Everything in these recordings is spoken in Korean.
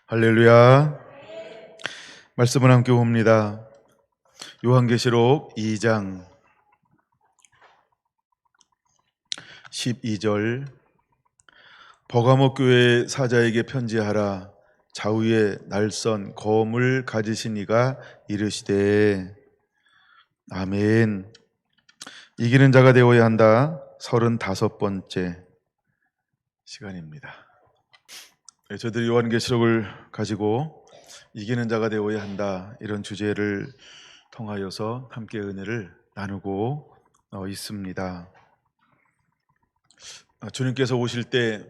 할렐루야. 말씀을 함께 봅니다. 요한계시록 2장 12절. 버가모 교회 사자에게 편지하라. 좌우에 날선 검을 가지신 이가 이르시되. 아멘. 이기는 자가 되어야 한다. 35번째 시간입니다. 저희들이 요한계시록을 가지고 이기는 자가 되어야 한다, 이런 주제를 통하여서 함께 은혜를 나누고 있습니다. 주님께서 오실 때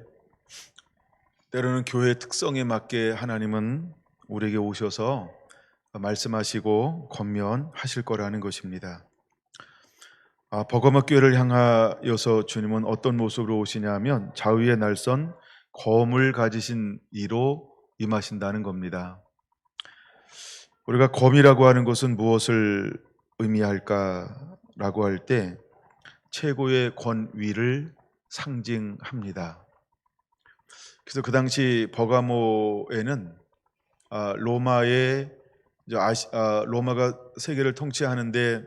때로는 교회의 특성에 맞게 하나님은 우리에게 오셔서 말씀하시고 권면하실 거라는 것입니다. 버가모 교회를 향하여서 주님은 어떤 모습으로 오시냐면 좌우에 날선 검을 가지신 이로 임하신다는 겁니다. 우리가 검이라고 하는 것은 무엇을 의미할까라고 할 때 최고의 권위를 상징합니다. 그래서 그 당시 버가모에는 로마가 세계를 통치하는데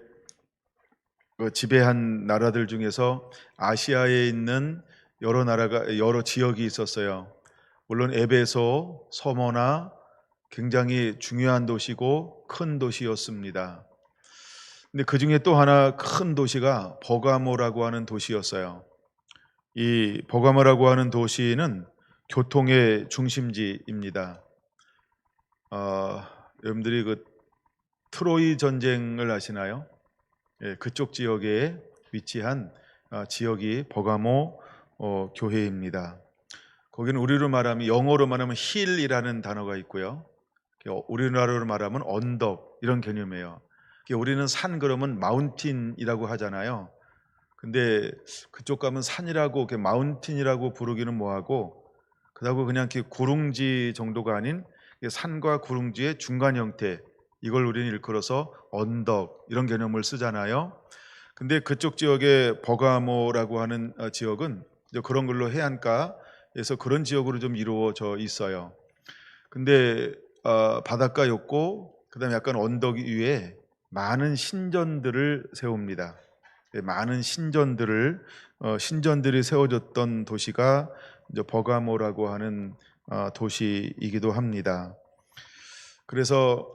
지배한 나라들 중에서 아시아에 있는 여러 지역이 있었어요. 물론 에베소, 서머나 굉장히 중요한 도시고 큰 도시였습니다. 근데 그 중에 또 하나 큰 도시가 버가모라고 하는 도시였어요. 이 버가모라고 하는 도시는 교통의 중심지입니다. 여러분들이 그 트로이 전쟁을 아시나요? 그쪽 지역에 위치한 지역이 버가모 교회입니다. 거기는 우리로 말하면, 영어로 말하면 힐이라는 단어가 있고요. 우리나라로 말하면 언덕, 이런 개념이에요. 우리는 산 그러면 마운틴이라고 하잖아요. 근데 그쪽 가면 산이라고, 마운틴이라고 부르기는 뭐하고, 그다고 그냥 이렇게 구릉지 정도가 아닌 산과 구릉지의 중간 형태, 이걸 우리는 일컬어서 언덕, 이런 개념을 쓰잖아요. 근데 그쪽 지역의 버가모라고 하는 지역은 이제 그런 걸로 해안가에서 그런 지역으로 좀 이루어져 있어요. 근데 바닷가였고, 그다음에 약간 언덕 위에 많은 신전들을 세웁니다. 많은 신전들이 세워졌던 도시가 이제 버가모라고 하는 도시이기도 합니다. 그래서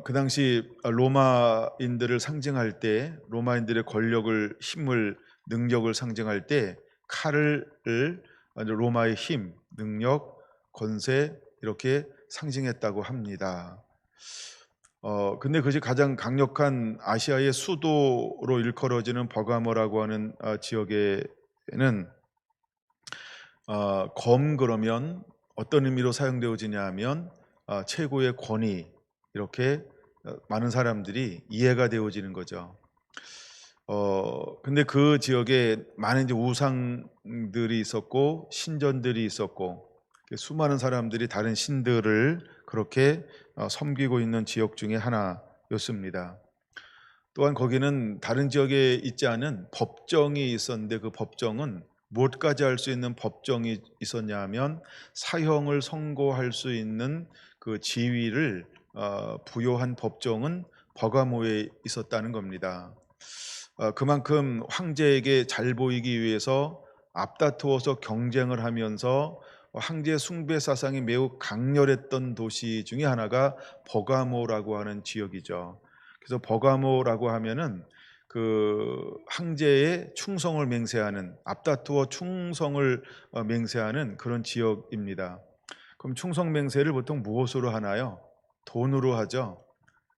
그 당시 로마인들을 상징할 때, 로마인들의 권력을, 힘을, 능력을 상징할 때 칼을 로마의 힘, 능력, 권세, 이렇게 상징했다고 합니다. 근데 그것이 가장 강력한 아시아의 수도로 일컬어지는 버가모라고 하는 지역에는 검, 그러면 어떤 의미로 사용되어지냐 하면 최고의 권위, 이렇게 많은 사람들이 이해가 되어지는 거죠. 근데 그 지역에 많은 이제 우상들이 있었고 신전들이 있었고, 수많은 사람들이 다른 신들을 그렇게 섬기고 있는 지역 중에 하나였습니다. 또한 거기는 다른 지역에 있지 않은 법정이 있었는데, 그 법정은 무엇까지 할 수 있는 법정이 있었냐 하면 사형을 선고할 수 있는 그 지위를 부여한 법정은 버가모에 있었다는 겁니다. 그만큼 황제에게 잘 보이기 위해서 앞다투어서 경쟁을 하면서 황제 숭배 사상이 매우 강렬했던 도시 중에 하나가 버가모라고 하는 지역이죠. 그래서 버가모라고 하면은 그 황제의 충성을 맹세하는, 앞다투어 충성을 맹세하는 그런 지역입니다. 그럼 충성 맹세를 보통 무엇으로 하나요? 돈으로 하죠.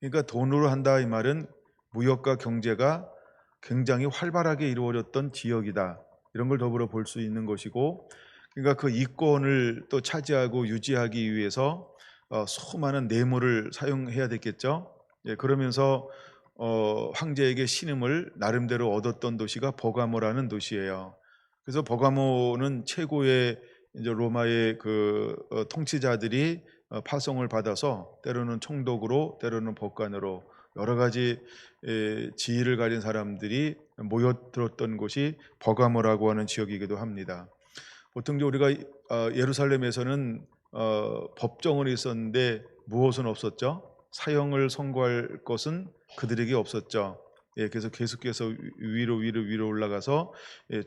그러니까 돈으로 한다, 이 말은 무역과 경제가 굉장히 활발하게 이루어졌던 지역이다, 이런 걸 더불어 볼 수 있는 것이고, 그러니까 그 이권을 또 차지하고 유지하기 위해서 수많은 뇌물을 사용해야 됐겠죠. 그러면서 황제에게 신임을 나름대로 얻었던 도시가 버가모라는 도시예요. 그래서 버가모는 최고의 이제 로마의 그 통치자들이 파송을 받아서 때로는 총독으로, 때로는 법관으로, 여러 가지 지위를 가진 사람들이 모여들었던 곳이 버가모라고 하는 지역이기도 합니다. 보통 우리가 예루살렘에서는 법정은 있었는데 무엇은 없었죠? 사형을 선고할 것은 그들에게 없었죠. 예, 그래서 계속해서 위로 올라가서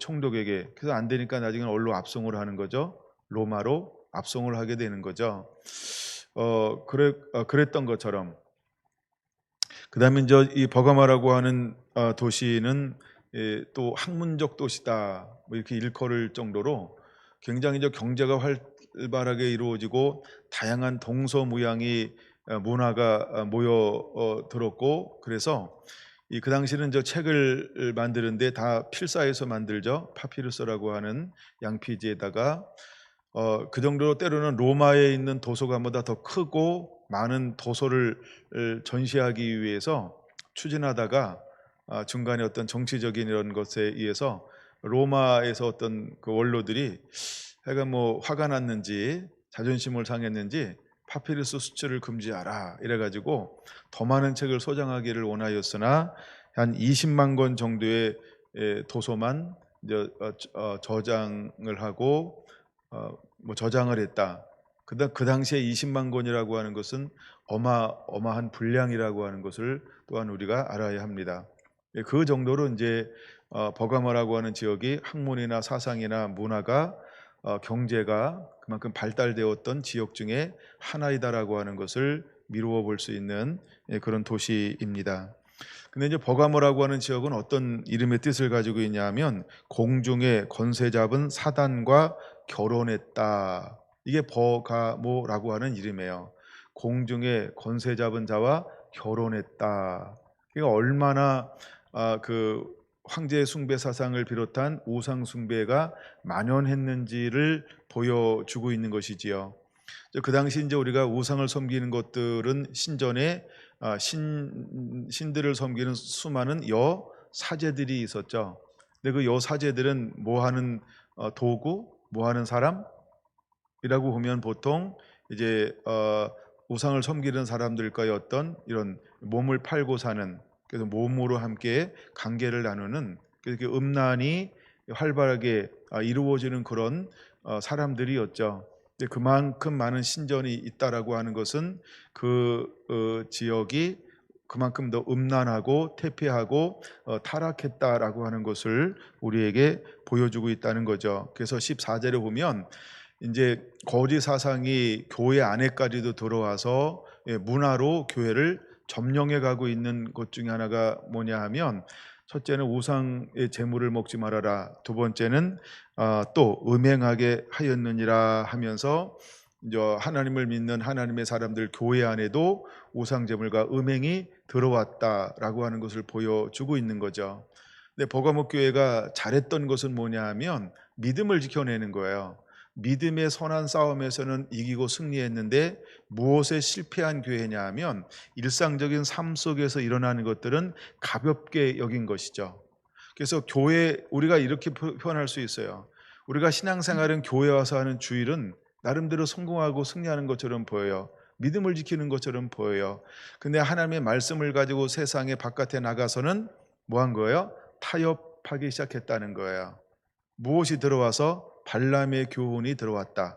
총독에게, 그래서 안 되니까 나중에는 어디로 압송을 하는 거죠? 로마로 압송을 하게 되는 거죠. 그랬던 것처럼, 그다음에 이제 이 버가마라고 하는 도시는 또 학문적 도시다, 뭐 이렇게 일컬을 정도로 굉장히 이제 경제가 활발하게 이루어지고 다양한 동서무양이 문화가 모여 들었고, 그래서 그 당시는 저 책을 만드는데 다 필사해서 만들죠. 파피루스라고 하는 양피지에다가 그 정도로 때로는 로마에 있는 도서관보다 더 크고 많은 도서를 전시하기 위해서 추진하다가 중간에 어떤 정치적인 이런 것에 의해서 로마에서 어떤 그 원로들이 하여간 뭐 화가 났는지 자존심을 상했는지 파피루스 수출을 금지하라 이래가지고 더 많은 책을 소장하기를 원하였으나 한 20만 권 정도의 도서만 이제 저장을 하고 뭐 저장을 했다. 그 당시에 20만 권이라고 하는 것은 어마어마한 분량이라고 하는 것을 또한 우리가 알아야 합니다. 그 정도로 이제 버가모라고 하는 지역이 학문이나 사상이나 문화가 경제가 그만큼 발달되었던 지역 중에 하나이다라고 하는 것을 미루어 볼 수 있는 그런 도시입니다. 근데 이제 버가모라고 하는 지역은 어떤 이름의 뜻을 가지고 있냐면 공중에 권세 잡은 사단과 결혼했다. 이게 버가모라고 하는 이름이에요. 공중에 권세 잡은 자와 결혼했다. 그러니까 얼마나 그 황제 숭배 사상을 비롯한 우상 숭배가 만연했는지를 보여주고 있는 것이지요. 그 당시 이제 우리가 우상을 섬기는 것들은 신전에 신들을 섬기는 수많은 여 사제들이 있었죠. 근데 그 여 사제들은 뭐 하는 도구, 뭐 하는 사람이라고 보면 보통 이제 우상을 섬기는 사람들과의 어떤 이런 몸을 팔고 사는, 그래서 몸으로 함께 관계를 나누는, 그렇게 음란이 활발하게 이루어지는 그런 사람들이었죠. 근데 그만큼 많은 신전이 있다라고 하는 것은 그 지역이 그만큼 더 음란하고 퇴폐하고 타락했다라고 하는 것을 우리에게 보여주고 있다는 거죠. 그래서 14절에 보면 이제 거짓 사상이 교회 안에까지도 들어와서 문화로 교회를 점령해 가고 있는 것 중에 하나가 뭐냐 하면, 첫째는 우상의 제물을 먹지 말아라. 두 번째는 또 음행하게 하였느니라 하면서 이제 하나님을 믿는 하나님의 사람들 교회 안에도 우상 제물과 음행이 들어왔다라고 하는 것을 보여주고 있는 거죠. 근데 버가모 교회가 잘했던 것은 뭐냐 하면 믿음을 지켜내는 거예요. 믿음의 선한 싸움에서는 이기고 승리했는데 무엇에 실패한 교회냐 하면 일상적인 삶 속에서 일어나는 것들은 가볍게 여긴 것이죠. 그래서 교회, 우리가 이렇게 표현할 수 있어요. 우리가 신앙생활은 교회 와서 하는 주일은 나름대로 성공하고 승리하는 것처럼 보여요. 믿음을 지키는 것처럼 보여요. 근데 하나님의 말씀을 가지고 세상에 바깥에 나가서는 뭐 한 거예요? 타협하기 시작했다는 거예요. 무엇이 들어와서 발람의 교훈이 들어왔다.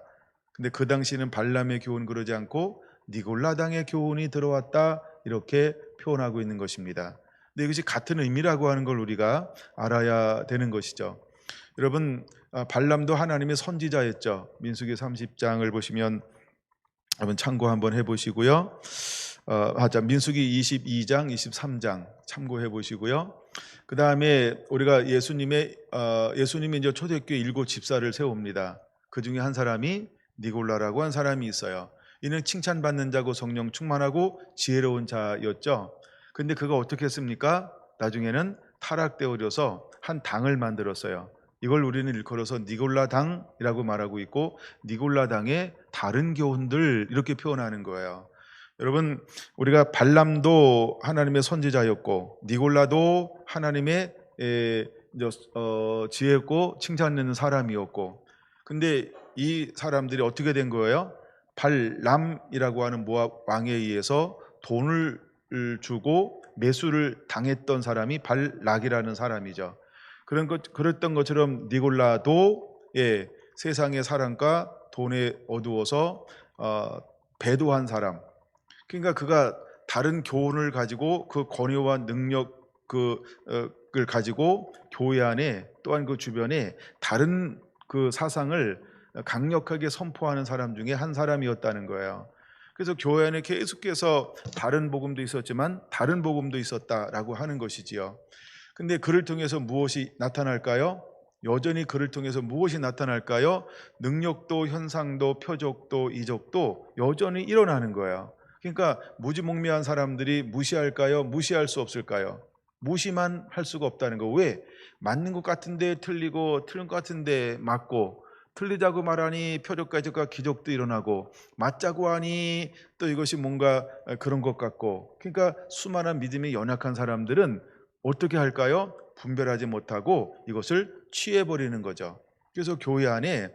근데 그 당시는 발람의 교훈 그러지 않고 니골라당의 교훈이 들어왔다, 이렇게 표현하고 있는 것입니다. 근데 이것이 같은 의미라고 하는 걸 우리가 알아야 되는 것이죠. 여러분, 발람도 하나님의 선지자였죠. 민수기 30장을 보시면 한번 참고 한번 해보시고요. 민수기 22장, 23장 참고해 보시고요. 그 다음에 우리가 예수님이 이제 초대교회 7 집사를 세웁니다. 그 중에 한 사람이 니골라라고 한 사람이 있어요. 이는 칭찬받는 자고 성령 충만하고 지혜로운 자였죠. 근데 그가 어떻게 했습니까? 나중에는 타락되어져서 한 당을 만들었어요. 이걸 우리는 일컬어서 니골라당이라고 말하고 있고, 니골라당의 다른 교훈들 이렇게 표현하는 거예요. 여러분, 우리가 발람도 하나님의 선지자였고 니골라도 하나님의 지혜있고 칭찬받는 사람이었고, 근데 이 사람들이 어떻게 된 거예요? 발람이라고 하는 모압 왕에 의해서 돈을 주고 매수를 당했던 사람이 발락이라는 사람이죠. 그랬던 것처럼 니골라도 세상의 사랑과 돈에 어두워서 배도한 사람. 그러니까 그가 다른 교훈을 가지고 그 권위와 능력 을 가지고 교회 안에 또한 그 주변에 다른 그 사상을 강력하게 선포하는 사람 중에 한 사람이었다는 거예요. 그래서 교회 안에 계속해서 다른 복음도 있었지만 다른 복음도 있었다라고 하는 것이지요. 근데 그를 통해서 무엇이 나타날까요? 여전히 그를 통해서 무엇이 나타날까요? 능력도 현상도 표적도 이적도 여전히 일어나는 거예요. 그러니까 무지몽매한 사람들이 무시할까요? 무시할 수 없을까요? 무시만 할 수가 없다는 거. 왜? 맞는 것 같은데 틀리고 틀린 것 같은데 맞고, 틀리자고 말하니 표적과 기적도 일어나고, 맞자고 하니 또 이것이 뭔가 그런 것 같고. 그러니까 수많은 믿음이 연약한 사람들은 어떻게 할까요? 분별하지 못하고 이것을 취해버리는 거죠. 그래서 교회 안에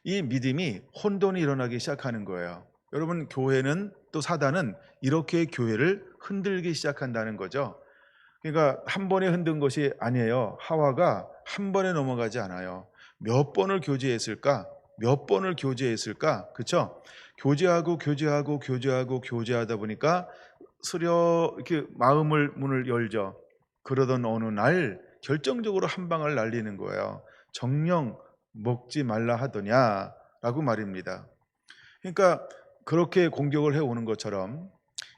이 믿음이 혼돈이 일어나기 시작하는 거예요. 여러분, 교회는 또 사단은 이렇게 교회를 흔들기 시작한다는 거죠. 그러니까 한 번에 흔든 것이 아니에요. 하와가 한 번에 넘어가지 않아요. 몇 번을 교제했을까? 몇 번을 교제했을까? 그렇죠? 교제하다 보니까 스려 이렇게 문을 열죠. 그러던 어느 날 결정적으로 한 방을 날리는 거예요. 정령 먹지 말라 하더냐라고 말입니다. 그러니까 그렇게 공격을 해오는 것처럼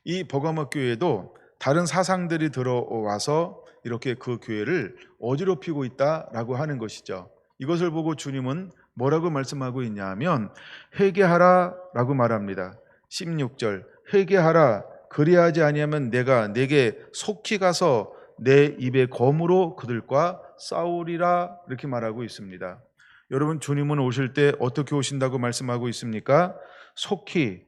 이 버가모 교회도 다른 사상들이 들어와서 이렇게 그 교회를 어지럽히고 있다라고 하는 것이죠. 이것을 보고 주님은 뭐라고 말씀하고 있냐면 회개하라라고 말합니다. 16절 회개하라 그리하지 아니하면 내가 내게 속히 가서 내 입의 검으로 그들과 싸우리라 이렇게 말하고 있습니다. 여러분, 주님은 오실 때 어떻게 오신다고 말씀하고 있습니까? 속히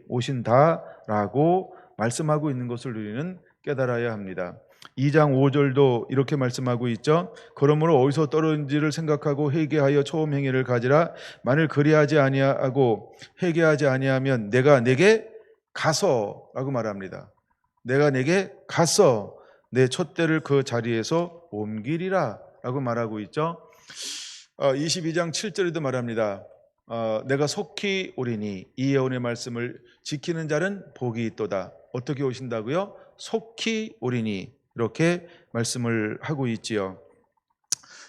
오신다라고 말씀하고 있는 것을 우리는 깨달아야 합니다. 2장 5절도 이렇게 말씀하고 있죠. 그러므로 어디서 떨어진지를 생각하고 회개하여 처음 행위를 가지라. 만일 그리하지 아니하고 회개하지 아니하면 내가 내게 가서라고 말합니다. 내가 내게 가서 내 촛대를 그 자리에서 옮기리라라고 말하고 있죠. 22장 7절에도 말합니다. 내가 속히 오리니 이 예언의 말씀을 지키는 자는 복이 있도다. 어떻게 오신다고요? 속히 오리니 이렇게 말씀을 하고 있지요.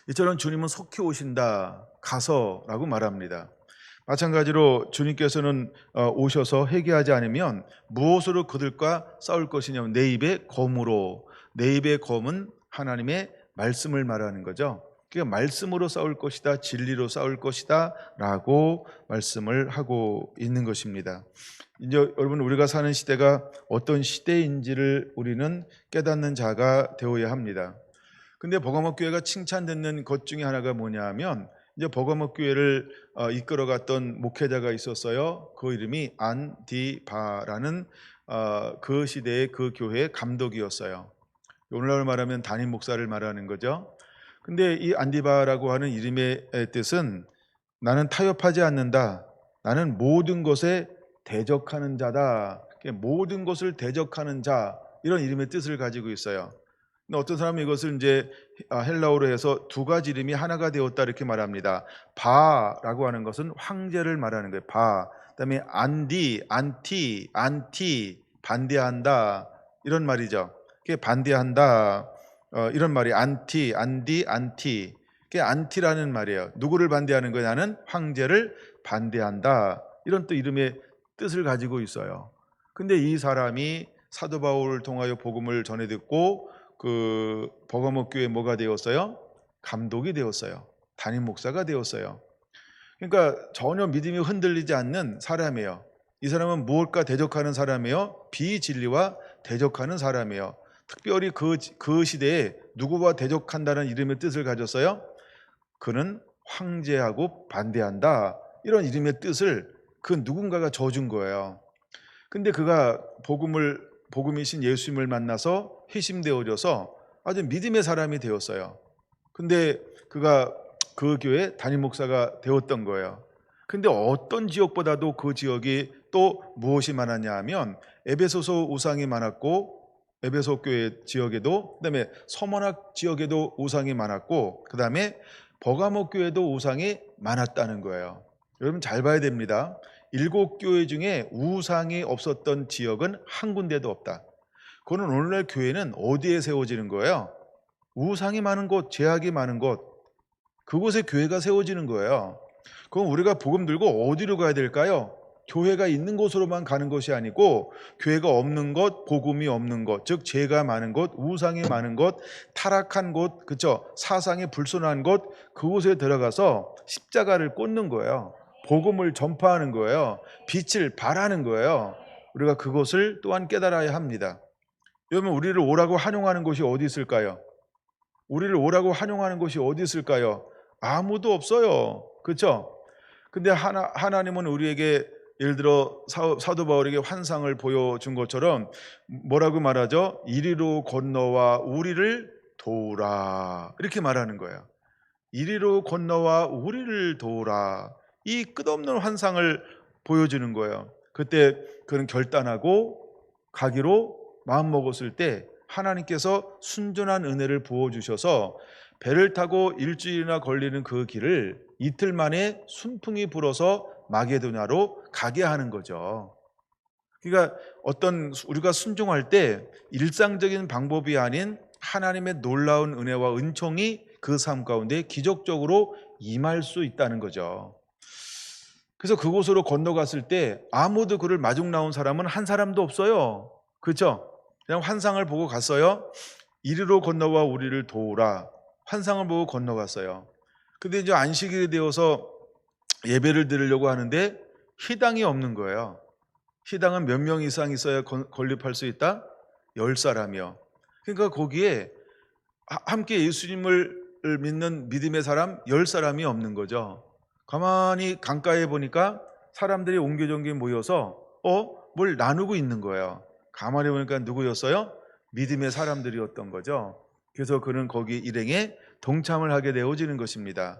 이처럼 주님은 속히 오신다, 가서라고 말합니다. 마찬가지로 주님께서는 오셔서 회개하지 않으면 무엇으로 그들과 싸울 것이냐면 내 입의 검으로. 내 입의 검은 하나님의 말씀을 말하는 거죠. 그러니까 말씀으로 싸울 것이다, 진리로 싸울 것이다 라고 말씀을 하고 있는 것입니다. 이제 여러분, 우리가 사는 시대가 어떤 시대인지를 우리는 깨닫는 자가 되어야 합니다. 근데 버가모 교회가 칭찬듣는 것 중에 하나가 뭐냐면 이제 버가모 교회를 이끌어갔던 목회자가 있었어요. 그 이름이 안디바라는 그 시대의 그 교회의 감독이었어요. 오늘날 말하면 담임 목사를 말하는 거죠. 근데 이 안디바라고 하는 이름의 뜻은 나는 타협하지 않는다. 나는 모든 것에 대적하는 자다. 모든 것을 대적하는 자, 이런 이름의 뜻을 가지고 있어요. 근데 어떤 사람은 이것을 이제 헬라어로 해서 두 가지 이름이 하나가 되었다 이렇게 말합니다. 바라고 하는 것은 황제를 말하는 거예요. 바. 그다음에 안티 반대한다 이런 말이죠. 그게 반대한다 이런 말이 안티. 그게 안티라는 말이에요. 누구를 반대하는 거냐? 나는 황제를 반대한다. 이런 또 이름의 뜻을 가지고 있어요. 근데 이 사람이 사도 바울을 통하여 복음을 전해 듣고 그 버가모 교회 뭐가 되었어요? 감독이 되었어요. 담임 목사가 되었어요. 그러니까 전혀 믿음이 흔들리지 않는 사람이에요. 이 사람은 무엇과 대적하는 사람이에요? 비진리와 대적하는 사람이에요. 특별히 그 시대에 누구와 대적한다는 이름의 뜻을 가졌어요? 그는 황제하고 반대한다. 이런 이름의 뜻을 그 누군가가 져준 거예요. 근데 그가 복음이신 예수님을 만나서 회심되어져서 아주 믿음의 사람이 되었어요. 근데 그가 그 교회 담임 목사가 되었던 거예요. 근데 어떤 지역보다도 그 지역이 또 무엇이 많았냐 하면 에베소서 우상이 많았고, 에베소 교회 지역에도, 그다음에 서머낙 지역에도 우상이 많았고, 그다음에 버가모 교회도 우상이 많았다는 거예요. 여러분 잘 봐야 됩니다. 7교회 중에 우상이 없었던 지역은 한 군데도 없다. 그거는 오늘날 교회는 어디에 세워지는 거예요? 우상이 많은 곳, 죄악이 많은 곳, 그곳에 교회가 세워지는 거예요. 그럼 우리가 복음 들고 어디로 가야 될까요? 교회가 있는 곳으로만 가는 것이 아니고 교회가 없는 곳, 복음이 없는 곳, 즉 죄가 많은 곳, 우상이 많은 곳, 타락한 곳, 그렇죠? 사상이 불순한 곳, 그곳에 들어가서 십자가를 꽂는 거예요. 복음을 전파하는 거예요. 빛을 발하는 거예요. 우리가 그것을 또한 깨달아야 합니다. 여러분, 우리를 오라고 환영하는 곳이 어디 있을까요? 우리를 오라고 환영하는 곳이 어디 있을까요? 아무도 없어요. 그렇죠? 근데 하나님은 우리에게 예를 들어 사도 바울에게 환상을 보여준 것처럼 뭐라고 말하죠? 이리로 건너와 우리를 도우라, 이렇게 말하는 거예요. 이리로 건너와 우리를 도우라. 이 끝없는 환상을 보여주는 거예요. 그때 그는 결단하고 가기로 마음먹었을 때 하나님께서 순전한 은혜를 부어주셔서 배를 타고 일주일이나 걸리는 그 길을 이틀 만에 순풍이 불어서 마게도냐로 가게 하는 거죠. 그러니까 어떤 우리가 순종할 때 일상적인 방법이 아닌 하나님의 놀라운 은혜와 은총이 그 삶 가운데 기적적으로 임할 수 있다는 거죠. 그래서 그곳으로 건너갔을 때 아무도 그를 마중 나온 사람은 한 사람도 없어요. 그렇죠? 그냥 환상을 보고 갔어요. 이리로 건너와 우리를 도우라. 환상을 보고 건너갔어요. 근데 이제 안식일이 되어서 예배를 드리려고 하는데 희당이 없는 거예요. 희당은 몇 명 이상 있어야 건립할 수 있다? 10사람이요. 그러니까 거기에 함께 예수님을 믿는 믿음의 사람 10사람이 없는 거죠. 가만히 강가에 보니까 사람들이 옹기종기 모여서 뭘 나누고 있는 거예요. 가만히 보니까 누구였어요? 믿음의 사람들이었던 거죠. 그래서 그는 거기 일행에 동참을 하게 되어지는 것입니다.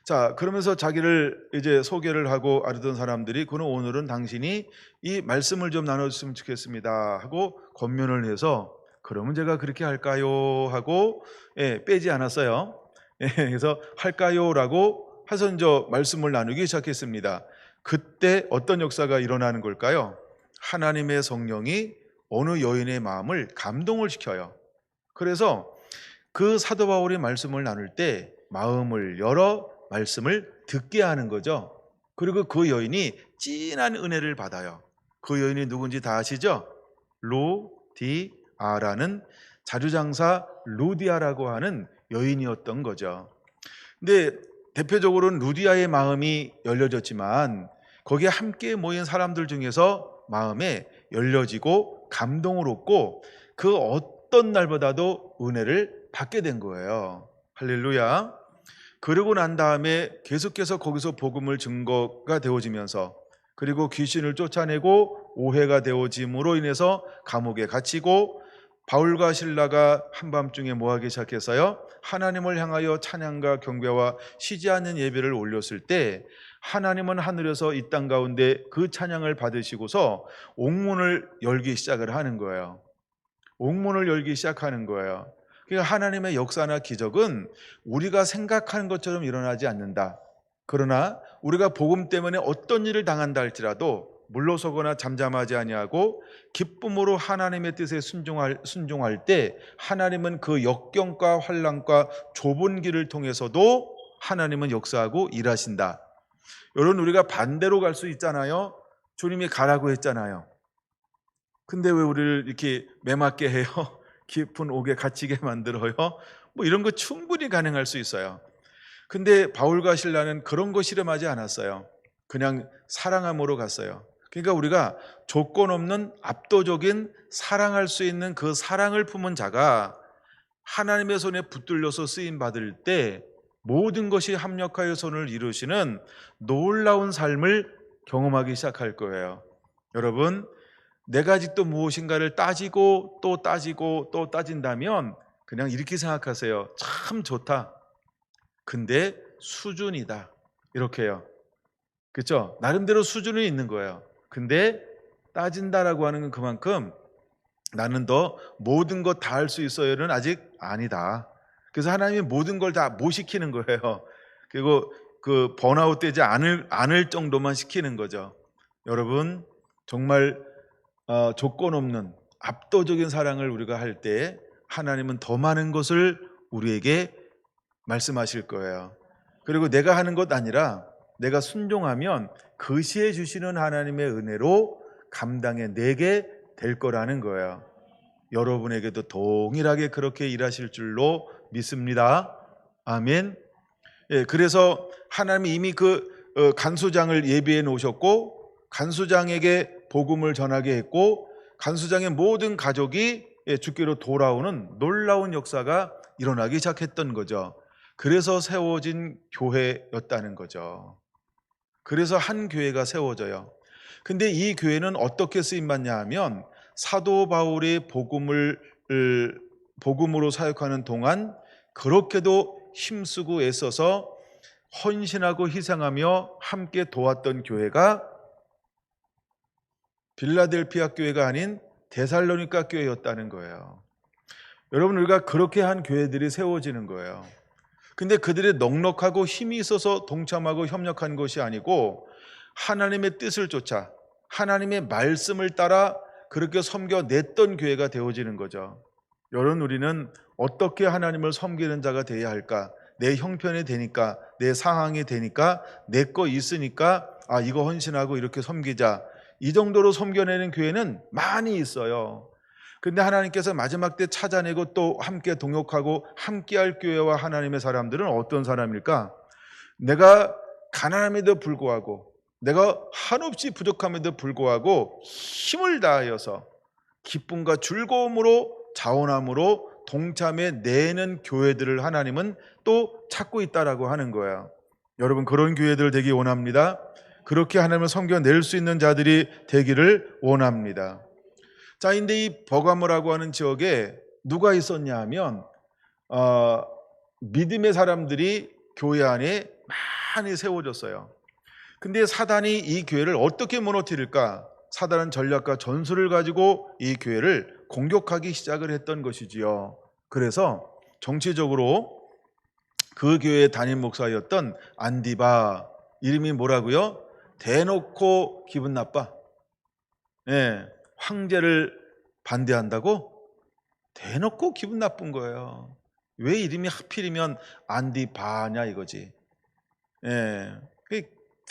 자, 그러면서 자기를 이제 소개를 하고 알았던 사람들이 그는 오늘은 당신이 이 말씀을 좀 나눠줬으면 좋겠습니다 하고 권면을 해서 그러면 제가 그렇게 할까요 하고 빼지 않았어요. 그래서 할까요라고 해서 이제 말씀을 나누기 시작했습니다. 그때 어떤 역사가 일어나는 걸까요? 하나님의 성령이 어느 여인의 마음을 감동을 시켜요. 그래서 그 사도 바울이 말씀을 나눌 때 마음을 열어 말씀을 듣게 하는 거죠. 그리고 그 여인이 진한 은혜를 받아요. 그 여인이 누군지 다 아시죠? 루디아라는 자주장사 루디아라고 하는 여인이었던 거죠. 근데 대표적으로는 루디아의 마음이 열려졌지만 거기에 함께 모인 사람들 중에서 마음에 열려지고 감동을 얻고 그 어떤 날보다도 은혜를 받게 된 거예요. 할렐루야. 그러고 난 다음에 계속해서 거기서 복음을 증거가 되어지면서 그리고 귀신을 쫓아내고 오해가 되어짐으로 인해서 감옥에 갇히고 바울과 실라가 한밤중에 뭐하기 시작했어요? 하나님을 향하여 찬양과 경배와 쉬지 않는 예배를 올렸을 때 하나님은 하늘에서 이 땅 가운데 그 찬양을 받으시고서 옥문을 열기 시작을 하는 거예요. 옥문을 열기 시작하는 거예요. 그러니까 하나님의 역사나 기적은 우리가 생각하는 것처럼 일어나지 않는다. 그러나 우리가 복음 때문에 어떤 일을 당한다 할지라도 물러서거나 잠잠하지 아니하고 기쁨으로 하나님의 뜻에 순종할 때 하나님은 그 역경과 환난과 좁은 길을 통해서도 하나님은 역사하고 일하신다. 여러분, 우리가 반대로 갈 수 있잖아요. 주님이 가라고 했잖아요. 근데 왜 우리를 이렇게 매맞게 해요? 깊은 옥에 갇히게 만들어요? 뭐 이런 거 충분히 가능할 수 있어요. 근데 바울과 실라는 그런 거 실험하지 않았어요. 그냥 사랑함으로 갔어요. 그러니까 우리가 조건 없는 압도적인 사랑할 수 있는 그 사랑을 품은 자가 하나님의 손에 붙들려서 쓰임 받을 때 모든 것이 합력하여 손을 이루시는 놀라운 삶을 경험하기 시작할 거예요. 여러분, 내가 아직도 무엇인가를 따지고 또 따지고 또 따진다면 그냥 이렇게 생각하세요. 참 좋다. 근데 수준이다. 이렇게요. 그렇죠? 나름대로 수준은 있는 거예요. 근데 따진다라고 하는 건 그만큼 나는 더 모든 것 다 할 수 있어요는 아직 아니다. 그래서 하나님이 모든 걸 다 못 시키는 거예요. 그리고 그 번아웃 되지 않을 정도만 시키는 거죠. 여러분, 정말 조건 없는 압도적인 사랑을 우리가 할 때 하나님은 더 많은 것을 우리에게 말씀하실 거예요. 그리고 내가 하는 것 아니라 내가 순종하면 그시해 주시는 하나님의 은혜로 감당해 내게 될 거라는 거예요. 여러분에게도 동일하게 그렇게 일하실 줄로 믿습니다. 아멘. 예, 그래서 하나님이 이미 그 간수장을 예비해 놓으셨고, 간수장에게 복음을 전하게 했고, 간수장의 모든 가족이 주께로 돌아오는 놀라운 역사가 일어나기 시작했던 거죠. 그래서 세워진 교회였다는 거죠. 그래서 한 교회가 세워져요. 근데 이 교회는 어떻게 쓰임 받냐 하면 사도 바울의 복음으로 사역하는 동안 그렇게도 힘쓰고 애써서 헌신하고 희생하며 함께 도왔던 교회가 빌라델피아 교회가 아닌 데살로니가 교회였다는 거예요. 여러분, 우리가 그렇게 한 교회들이 세워지는 거예요. 근데 그들이 넉넉하고 힘이 있어서 동참하고 협력한 것이 아니고 하나님의 뜻을 쫓아 하나님의 말씀을 따라 그렇게 섬겨냈던 교회가 되어지는 거죠. 여러분, 우리는 어떻게 하나님을 섬기는 자가 되어야 할까? 내 형편이 되니까, 내 상황이 되니까, 내 거 있으니까 이거 헌신하고 이렇게 섬기자, 이 정도로 섬겨내는 교회는 많이 있어요. 근데 하나님께서 마지막 때 찾아내고 또 함께 동역하고 함께할 교회와 하나님의 사람들은 어떤 사람일까? 내가 가난함에도 불구하고, 내가 한없이 부족함에도 불구하고 힘을 다하여서 기쁨과 즐거움으로 자원함으로 동참해 내는 교회들을 하나님은 또 찾고 있다라고 하는 거야. 여러분, 그런 교회들 되기 원합니다. 그렇게 하나님을 섬겨낼 수 있는 자들이 되기를 원합니다. 자, 근데 이 버가모라고 하는 지역에 누가 있었냐 하면 믿음의 사람들이 교회 안에 많이 세워졌어요. 근데 사단이 이 교회를 어떻게 무너뜨릴까? 사단은 전략과 전술을 가지고 이 교회를 공격하기 시작을 했던 것이지요. 그래서 정치적으로 그 교회의 담임 목사였던 안디바, 이름이 뭐라고요? 대놓고 기분 나빠. 예, 황제를 반대한다고? 대놓고 기분 나쁜 거예요. 왜 이름이 하필이면 안디바냐 이거지. 예,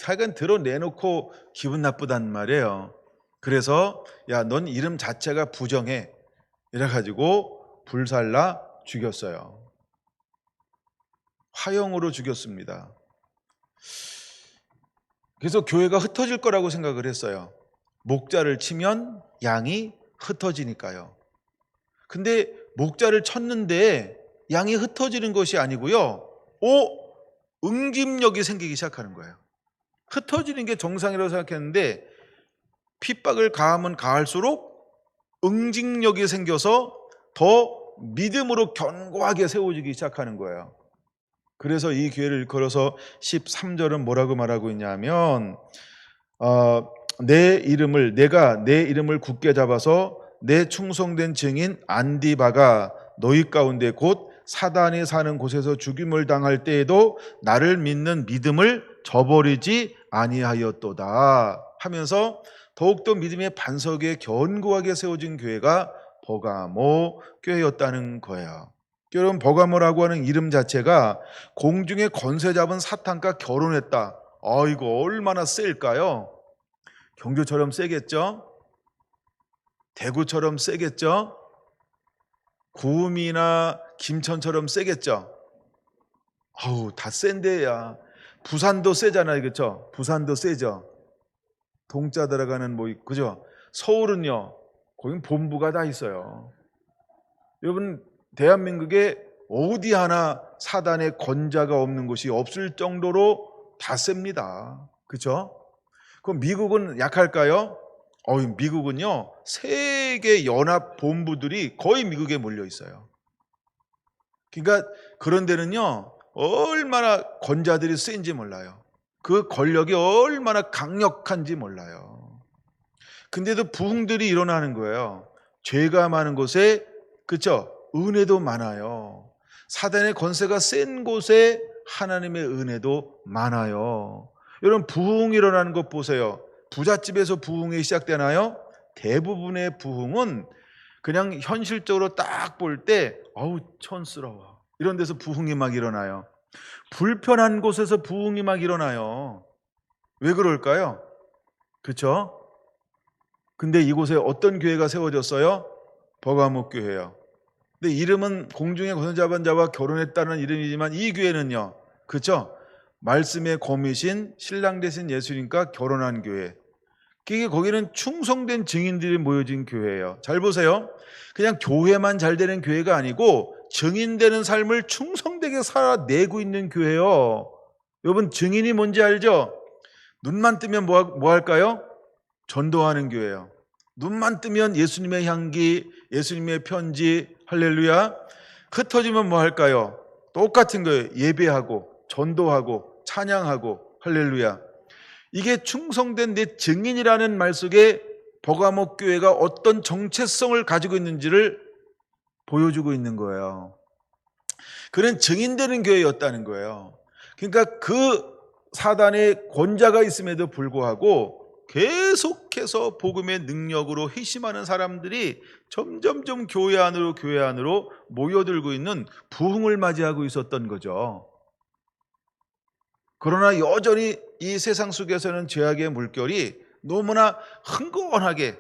하여간 드러내놓고 기분 나쁘단 말이에요. 그래서 야, 넌 이름 자체가 부정해, 이래가지고 불살라 죽였어요. 화형으로 죽였습니다. 그래서 교회가 흩어질 거라고 생각을 했어요. 목자를 치면 양이 흩어지니까요. 근데 목자를 쳤는데 양이 흩어지는 것이 아니고요, 응집력이 생기기 시작하는 거예요. 흩어지는 게 정상이라고 생각했는데 핍박을 가하면 가할수록 응집력이 생겨서 더 믿음으로 견고하게 세워지기 시작하는 거예요. 그래서 이 기회를 일컬어서 13절은 뭐라고 말하고 있냐면 내가 내 이름을 굳게 잡아서 내 충성된 증인 안디바가 너희 가운데 곧 사단이 사는 곳에서 죽임을 당할 때에도 나를 믿는 믿음을 저버리지 아니하였도다 하면서 더욱더 믿음의 반석에 견고하게 세워진 교회가 버가모 교회였다는 거예요. 여러분, 버가모라고 하는 이름 자체가 공중에 권세 잡은 사탄과 결혼했다. 이거 얼마나 셀까요? 경주처럼 세겠죠? 대구처럼 세겠죠? 구음이나 김천처럼 세겠죠? 다 센데야. 부산도 세잖아요, 그렇죠? 부산도 세죠. 동자 들어가는 그죠? 서울은요, 거긴 본부가 다 있어요. 여러분, 대한민국에 어디 하나 사단의 권자가 없는 곳이 없을 정도로 다 셉니다. 그렇죠? 그럼 미국은 약할까요? 미국은요, 세계 연합 본부들이 거의 미국에 몰려 있어요. 그러니까 그런 데는요, 얼마나 권자들이 센지 몰라요. 그 권력이 얼마나 강력한지 몰라요. 근데도 부흥들이 일어나는 거예요. 죄가 많은 곳에, 그렇죠? 은혜도 많아요. 사단의 권세가 센 곳에 하나님의 은혜도 많아요. 여러분, 부흥이 일어나는 것 보세요. 부잣집에서 부흥이 시작되나요? 대부분의 부흥은 그냥 현실적으로 딱 볼 때 어우 촌스러워, 이런 데서 부흥이 막 일어나요. 불편한 곳에서 부흥이 막 일어나요. 왜 그럴까요? 그렇죠? 근데 이곳에 어떤 교회가 세워졌어요? 버가목 교회요. 근데 이름은 공중에 거선 잡은 자와 결혼했다는 이름이지만 이 교회는요, 그렇죠? 말씀의 검이신 신랑 되신 예수님과 결혼한 교회. 그게 거기는 충성된 증인들이 모여진 교회예요. 잘 보세요. 그냥 교회만 잘 되는 교회가 아니고 증인되는 삶을 충성되게 살아내고 있는 교회예요. 여러분, 증인이 뭔지 알죠? 눈만 뜨면 뭐 할까요? 전도하는 교회예요. 눈만 뜨면 예수님의 향기, 예수님의 편지, 할렐루야. 흩어지면 뭐 할까요? 똑같은 거예요. 예배하고 전도하고 찬양하고 할렐루야. 이게 충성된 내 증인이라는 말 속에 버가목 교회가 어떤 정체성을 가지고 있는지를 보여주고 있는 거예요. 그런 증인되는 교회였다는 거예요. 그러니까 그 사단의 권자가 있음에도 불구하고 계속해서 복음의 능력으로 회심하는 사람들이 점점점 교회 안으로 모여들고 있는 부흥을 맞이하고 있었던 거죠. 그러나 여전히 이 세상 속에서는 죄악의 물결이 너무나 흥건하게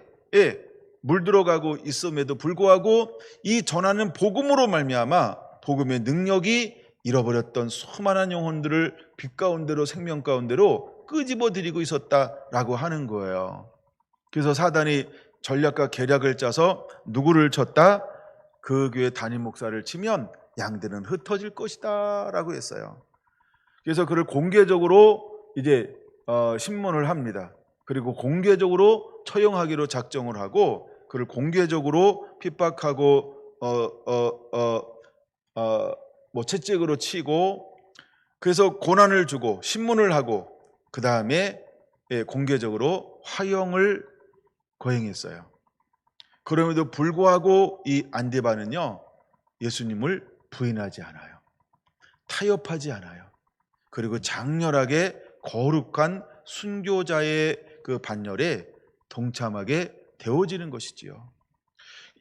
물들어가고 있음에도 불구하고 이 전하는 복음으로 말미암아 복음의 능력이 잃어버렸던 수많은 영혼들을 빛 가운데로 생명 가운데로 끄집어 들이고 있었다라고 하는 거예요. 그래서 사단이 전략과 계략을 짜서 누구를 쳤다? 그 교회 담임 목사를 치면 양들은 흩어질 것이다 라고 했어요. 그래서 그를 공개적으로 이제 신문을 합니다. 그리고 공개적으로 처형하기로 작정을 하고 그를 공개적으로 핍박하고 채찍으로 치고, 그래서 고난을 주고 신문을 하고 그 다음에 공개적으로 화형을 거행했어요. 그럼에도 불구하고 이 안디바는요, 예수님을 부인하지 않아요. 타협하지 않아요. 그리고 장렬하게 거룩한 순교자의 그 반열에 동참하게 되어지는 것이지요.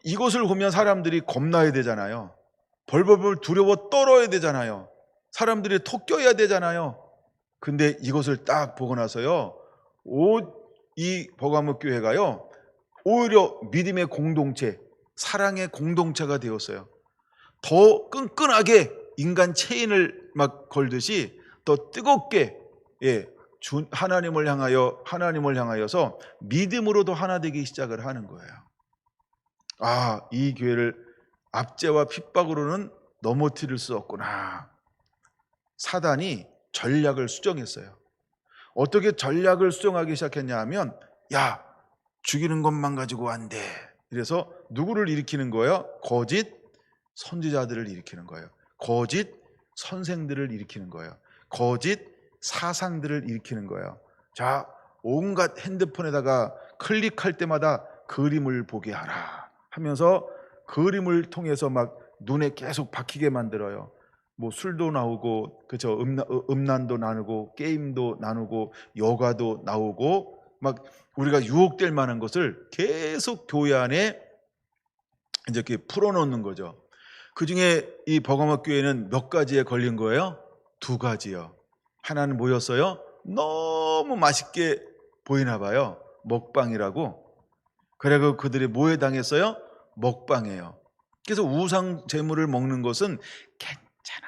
이것을 보면 사람들이 겁나야 되잖아요. 벌벌벌 두려워 떨어야 되잖아요. 사람들이 톡 껴야 되잖아요. 근데 이것을 딱 보고 나서요, 이 버가목 교회가요, 오히려 믿음의 공동체, 사랑의 공동체가 되었어요. 더 끈끈하게 인간 체인을 막 걸듯이 더 뜨겁게 하나님을 향하여서 믿음으로도 하나 되기 시작을 하는 거예요. 이 교회를 압제와 핍박으로는 넘어뜨릴 수 없구나. 사단이 전략을 수정했어요. 어떻게 전략을 수정하기 시작했냐 하면, 야, 죽이는 것만 가지고 안 돼. 그래서 누구를 일으키는 거예요? 거짓 선지자들을 일으키는 거예요. 거짓 선생들을 일으키는 거예요. 거짓 사상들을 일으키는 거예요. 자, 온갖 핸드폰에다가 클릭할 때마다 그림을 보게 하라 하면서 그림을 통해서 막 눈에 계속 박히게 만들어요. 뭐 술도 나오고, 그죠? 음란도 나누고, 게임도 나누고, 여가도 나오고, 막 우리가 유혹될 만한 것을 계속 교회 안에 이제 이렇게 풀어놓는 거죠. 그 중에 이 버가목 교회는 몇 가지에 걸린 거예요? 2가지요. 하나는 뭐였어요? 너무 맛있게 보이나 봐요. 먹방이라고. 그래서 그들이 뭐에 당했어요? 먹방이에요. 그래서 우상 제물을 먹는 것은 괜찮아.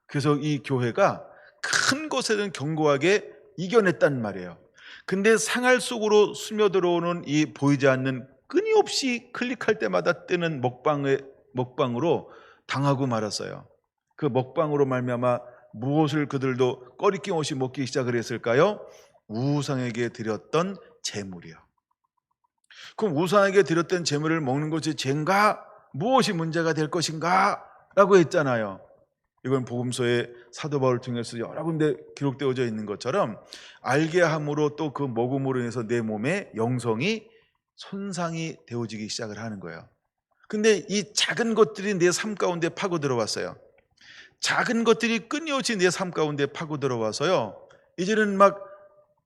그래서 이 교회가 큰 것에는 견고하게 이겨냈단 말이에요. 근데 생활 속으로 스며들어오는 이 보이지 않는 끊임없이 클릭할 때마다 뜨는 먹방으로 당하고 말았어요. 그 먹방으로 말미암아 무엇을 그들도 꺼리낌 없이 먹기 시작을 했을까요? 우상에게 드렸던 제물이요. 그럼 우상에게 드렸던 제물을 먹는 것이 죄인가? 무엇이 문제가 될 것인가? 라고 했잖아요. 이건 복음서의 사도 바울을 통해서 여러 군데 기록되어져 있는 것처럼 알게 함으로 또 그 먹음으로 인해서 내 몸의 영성이 손상이 되어지기 시작을 하는 거예요. 근데 이 작은 것들이 내 삶 가운데 파고 들어왔어요. 작은 것들이 끊임없이 내 삶 가운데 파고 들어와서요, 이제는 막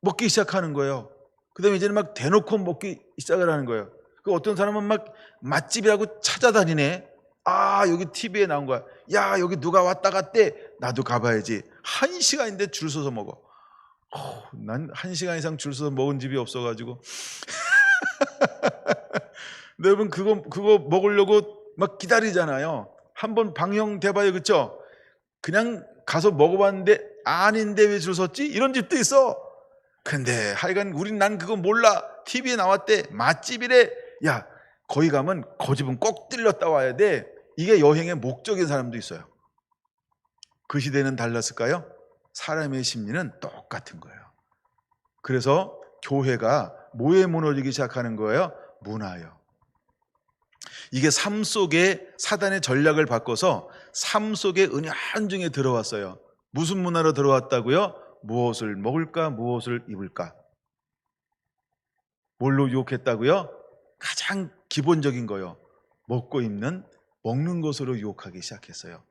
먹기 시작하는 거예요. 그 다음에 이제는 막 대놓고 먹기 시작을 하는 거예요. 그 어떤 사람은 막 맛집이라고 찾아다니네. 아, 여기 TV에 나온 거야. 야, 여기 누가 왔다 갔대. 나도 가봐야지. 1시간인데 줄 서서 먹어. 난 1시간 이상 줄 서서 먹은 집이 없어가지고. 여러분, 그거 먹으려고 막 기다리잖아요. 한번 방영돼봐요, 그쵸? 그냥 가서 먹어봤는데 아닌데 왜 줄 섰지? 이런 집도 있어. 근데 하여간 난 그거 몰라. TV에 나왔대. 맛집이래. 야, 거기 가면 그 집은 꼭 들렸다 와야 돼. 이게 여행의 목적인 사람도 있어요. 그 시대는 달랐을까요? 사람의 심리는 똑같은 거예요. 그래서 교회가 뭐에 무너지기 시작하는 거예요? 문화요. 이게 삶 속에 사단의 전략을 바꿔서 삶 속에 은연중에 들어왔어요. 무슨 문화로 들어왔다고요? 무엇을 먹을까? 무엇을 입을까? 뭘로 유혹했다고요? 가장 기본적인 거요. 먹고 입는, 먹는 것으로 유혹하기 시작했어요.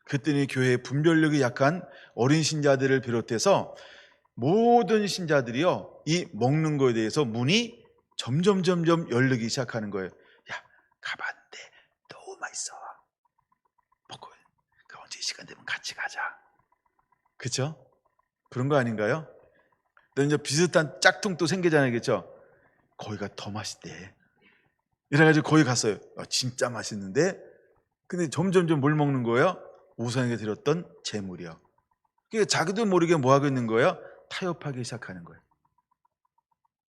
그랬더니 교회의 분별력이 약한 어린 신자들을 비롯해서 모든 신자들이요, 이 먹는 거에 대해서 문이 점점 열리기 시작하는 거예요. 야, 가봤는데 너무 맛있어. 먹고, 그 언제 시간 되면 같이 가자. 그쵸? 그런 거 아닌가요? 또 이제 비슷한 짝퉁 또 생기잖아요, 그렇죠? 거기가 더 맛있대. 이래가지고 거기 갔어요. 진짜 맛있는데, 근데 점점 뭘 먹는 거예요? 우상에게 드렸던 재물이요. 그러니까 자기도 모르게 뭐 하고 있는 거예요? 타협하기 시작하는 거예요.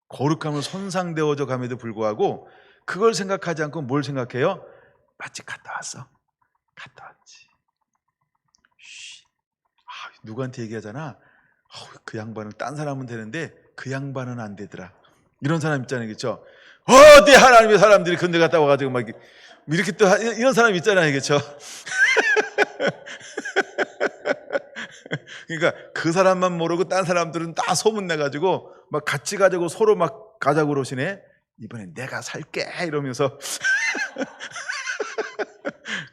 거룩함은 손상되어져 감에도 불구하고 그걸 생각하지 않고 뭘 생각해요? 맛집 갔다 왔어. 갔다 왔지. 누구한테 얘기하잖아. 그 양반은 딴 사람은 되는데 그 양반은 안 되더라. 이런 사람 있잖아요, 그렇죠? 내 하나님의 사람들이 근데 갔다 와가지고 막 이렇게 또 이런 사람 있잖아요, 그렇죠? 그러니까 그 사람만 모르고 딴 사람들은 다 소문내가지고 막 같이 가자고 서로 막 가자고 그러시네. 이번엔 내가 살게 이러면서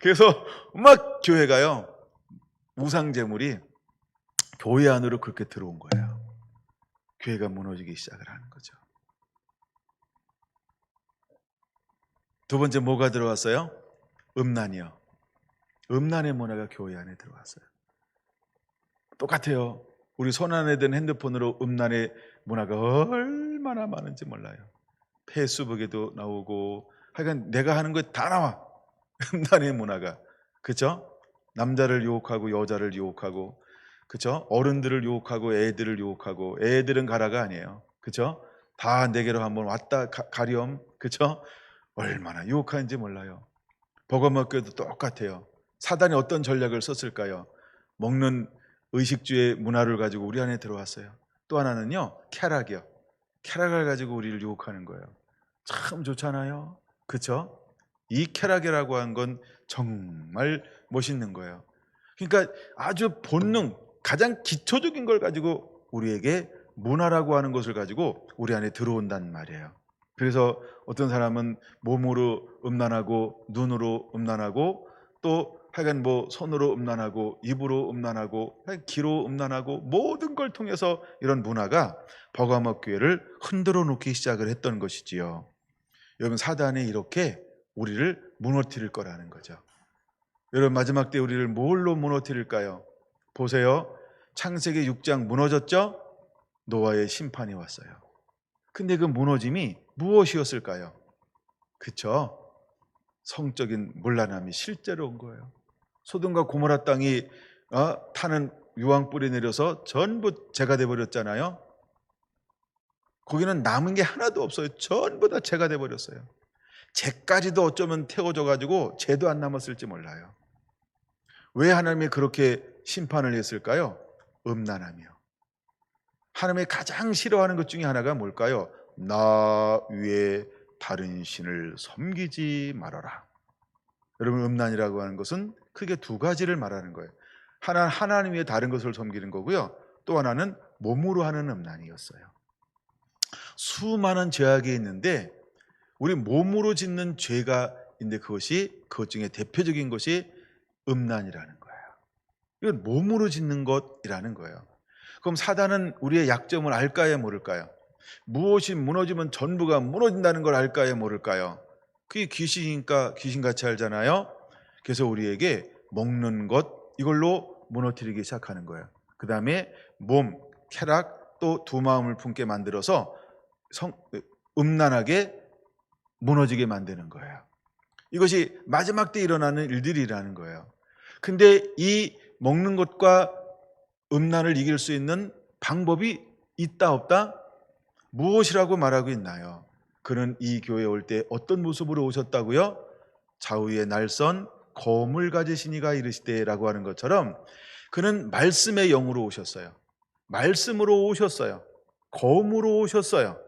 그래서 막 교회가요, 우상 제물이 교회 안으로 그렇게 들어온 거예요. 교회가 무너지기 시작을 하는 거죠. 두 번째 뭐가 들어왔어요? 음란이요. 음란의 문화가 교회 안에 들어왔어요. 똑같아요. 우리 손 안에 든 핸드폰으로 음란의 문화가 얼마나 많은지 몰라요. 페이스북에도 나오고 하여간 내가 하는 거 다 나와. 음란의 문화가. 그렇죠? 남자를 유혹하고 여자를 유혹하고, 그렇죠? 어른들을 유혹하고 애들을 유혹하고, 애들은 가라가 아니에요. 그렇죠? 다 내게로 한번 왔다 가렴. 그렇죠? 얼마나 유혹하는지 몰라요. 버거먹교도 똑같아요. 사단이 어떤 전략을 썼을까요? 먹는 의식주의 문화를 가지고 우리 안에 들어왔어요. 또 하나는요, 쾌락이요. 쾌락을 가지고 우리를 유혹하는 거예요. 참 좋잖아요. 그렇죠? 이 쾌락이라고 한 건 정말 멋있는 거예요. 그러니까 아주 본능, 가장 기초적인 걸 가지고 우리에게 문화라고 하는 것을 가지고 우리 안에 들어온단 말이에요. 그래서 어떤 사람은 몸으로 음란하고, 눈으로 음란하고, 또 하여간 뭐 손으로 음란하고, 입으로 음란하고, 귀로 음란하고, 모든 걸 통해서 이런 문화가 버가목 교회를 흔들어 놓기 시작을 했던 것이지요. 여러분, 사단이 이렇게 우리를 무너뜨릴 거라는 거죠. 여러분, 마지막 때 우리를 뭘로 무너뜨릴까요? 보세요. 창세기 6장 무너졌죠? 노아의 심판이 왔어요. 근데 그 무너짐이 무엇이었을까요? 그쵸? 성적인 문란함이 실제로 온 거예요. 소돔과 고모라 땅이 타는 유황불이 내려서 전부 재가 돼버렸잖아요. 거기는 남은 게 하나도 없어요. 전부 다 재가 돼버렸어요. 재까지도 어쩌면 태워져가지고 재도 안 남았을지 몰라요. 왜 하나님이 그렇게 심판을 했을까요? 음란함이요. 하나님이 가장 싫어하는 것 중에 하나가 뭘까요? 나 위에 다른 신을 섬기지 말아라. 여러분, 음란이라고 하는 것은 크게 두 가지를 말하는 거예요. 하나는 하나님 위에 다른 것을 섬기는 거고요. 또 하나는 몸으로 하는 음란이었어요. 수많은 죄악이 있는데 우리 몸으로 짓는 죄가 있는데 그것 중에 대표적인 것이 음란이라는 거예요. 이건 몸으로 짓는 것이라는 거예요. 그럼 사단은 우리의 약점을 알까요, 모를까요? 무엇이 무너지면 전부가 무너진다는 걸 알까요, 모를까요? 그게 귀신이니까 귀신같이 알잖아요. 그래서 우리에게 먹는 것 이걸로 무너뜨리기 시작하는 거예요. 그 다음에 몸, 쾌락, 또 두 마음을 품게 만들어서 음란하게 무너지게 만드는 거예요. 이것이 마지막 때 일어나는 일들이라는 거예요. 근데 이 먹는 것과 음란을 이길 수 있는 방법이 있다 없다? 무엇이라고 말하고 있나요? 그는 이 교회에 올 때 어떤 모습으로 오셨다고요? 좌우에 날선 검을 가지신 이가 이르시되라고 하는 것처럼 그는 말씀의 영으로 오셨어요. 말씀으로 오셨어요. 검으로 오셨어요.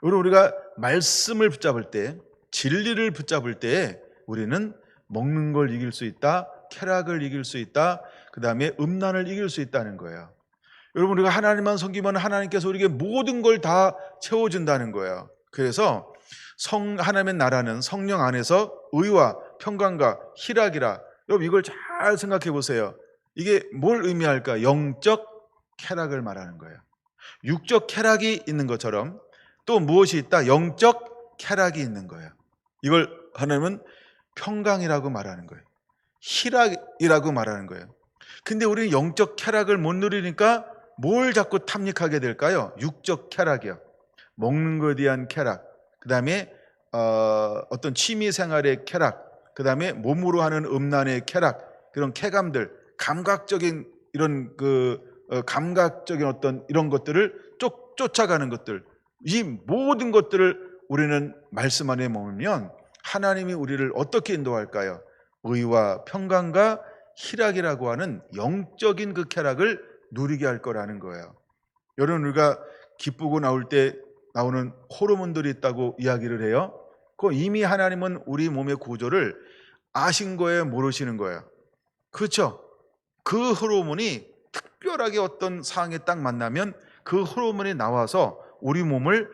우리가 말씀을 붙잡을 때, 진리를 붙잡을 때 우리는 먹는 걸 이길 수 있다, 쾌락을 이길 수 있다, 그 다음에 음란을 이길 수 있다는 거예요. 여러분, 우리가 하나님만 섬기면 하나님께서 우리에게 모든 걸 다 채워준다는 거예요. 그래서 하나님의 나라는 성령 안에서 의와 평강과 희락이라. 여러분, 이걸 잘 생각해 보세요. 이게 뭘 의미할까? 영적 쾌락을 말하는 거예요. 육적 쾌락이 있는 것처럼 또 무엇이 있다? 영적 쾌락이 있는 거예요. 이걸 하나님은 평강이라고 말하는 거예요. 희락이라고 말하는 거예요. 근데 우리는 영적 쾌락을 못 누리니까 뭘 자꾸 탐닉하게 될까요? 육적 쾌락이요. 먹는 것에 대한 쾌락, 그 다음에 어떤 취미 생활의 쾌락, 그 다음에 몸으로 하는 음란의 쾌락, 그런 쾌감들, 감각적인 이런 감각적인 어떤 이런 것들을 쫓아가는 것들, 이 모든 것들을 우리는 말씀 안에 머물면 하나님이 우리를 어떻게 인도할까요? 의와 평강과 희락이라고 하는 영적인 그 쾌락을 누리게 할 거라는 거예요. 여러분, 우리가 기쁘고 나올 때 나오는 호르몬들이 있다고 이야기를 해요. 그 이미 하나님은 우리 몸의 구조를 아신 거예요, 모르시는 거예요? 그렇죠? 그 호르몬이 특별하게 어떤 상황에 딱 만나면 그 호르몬이 나와서 우리 몸을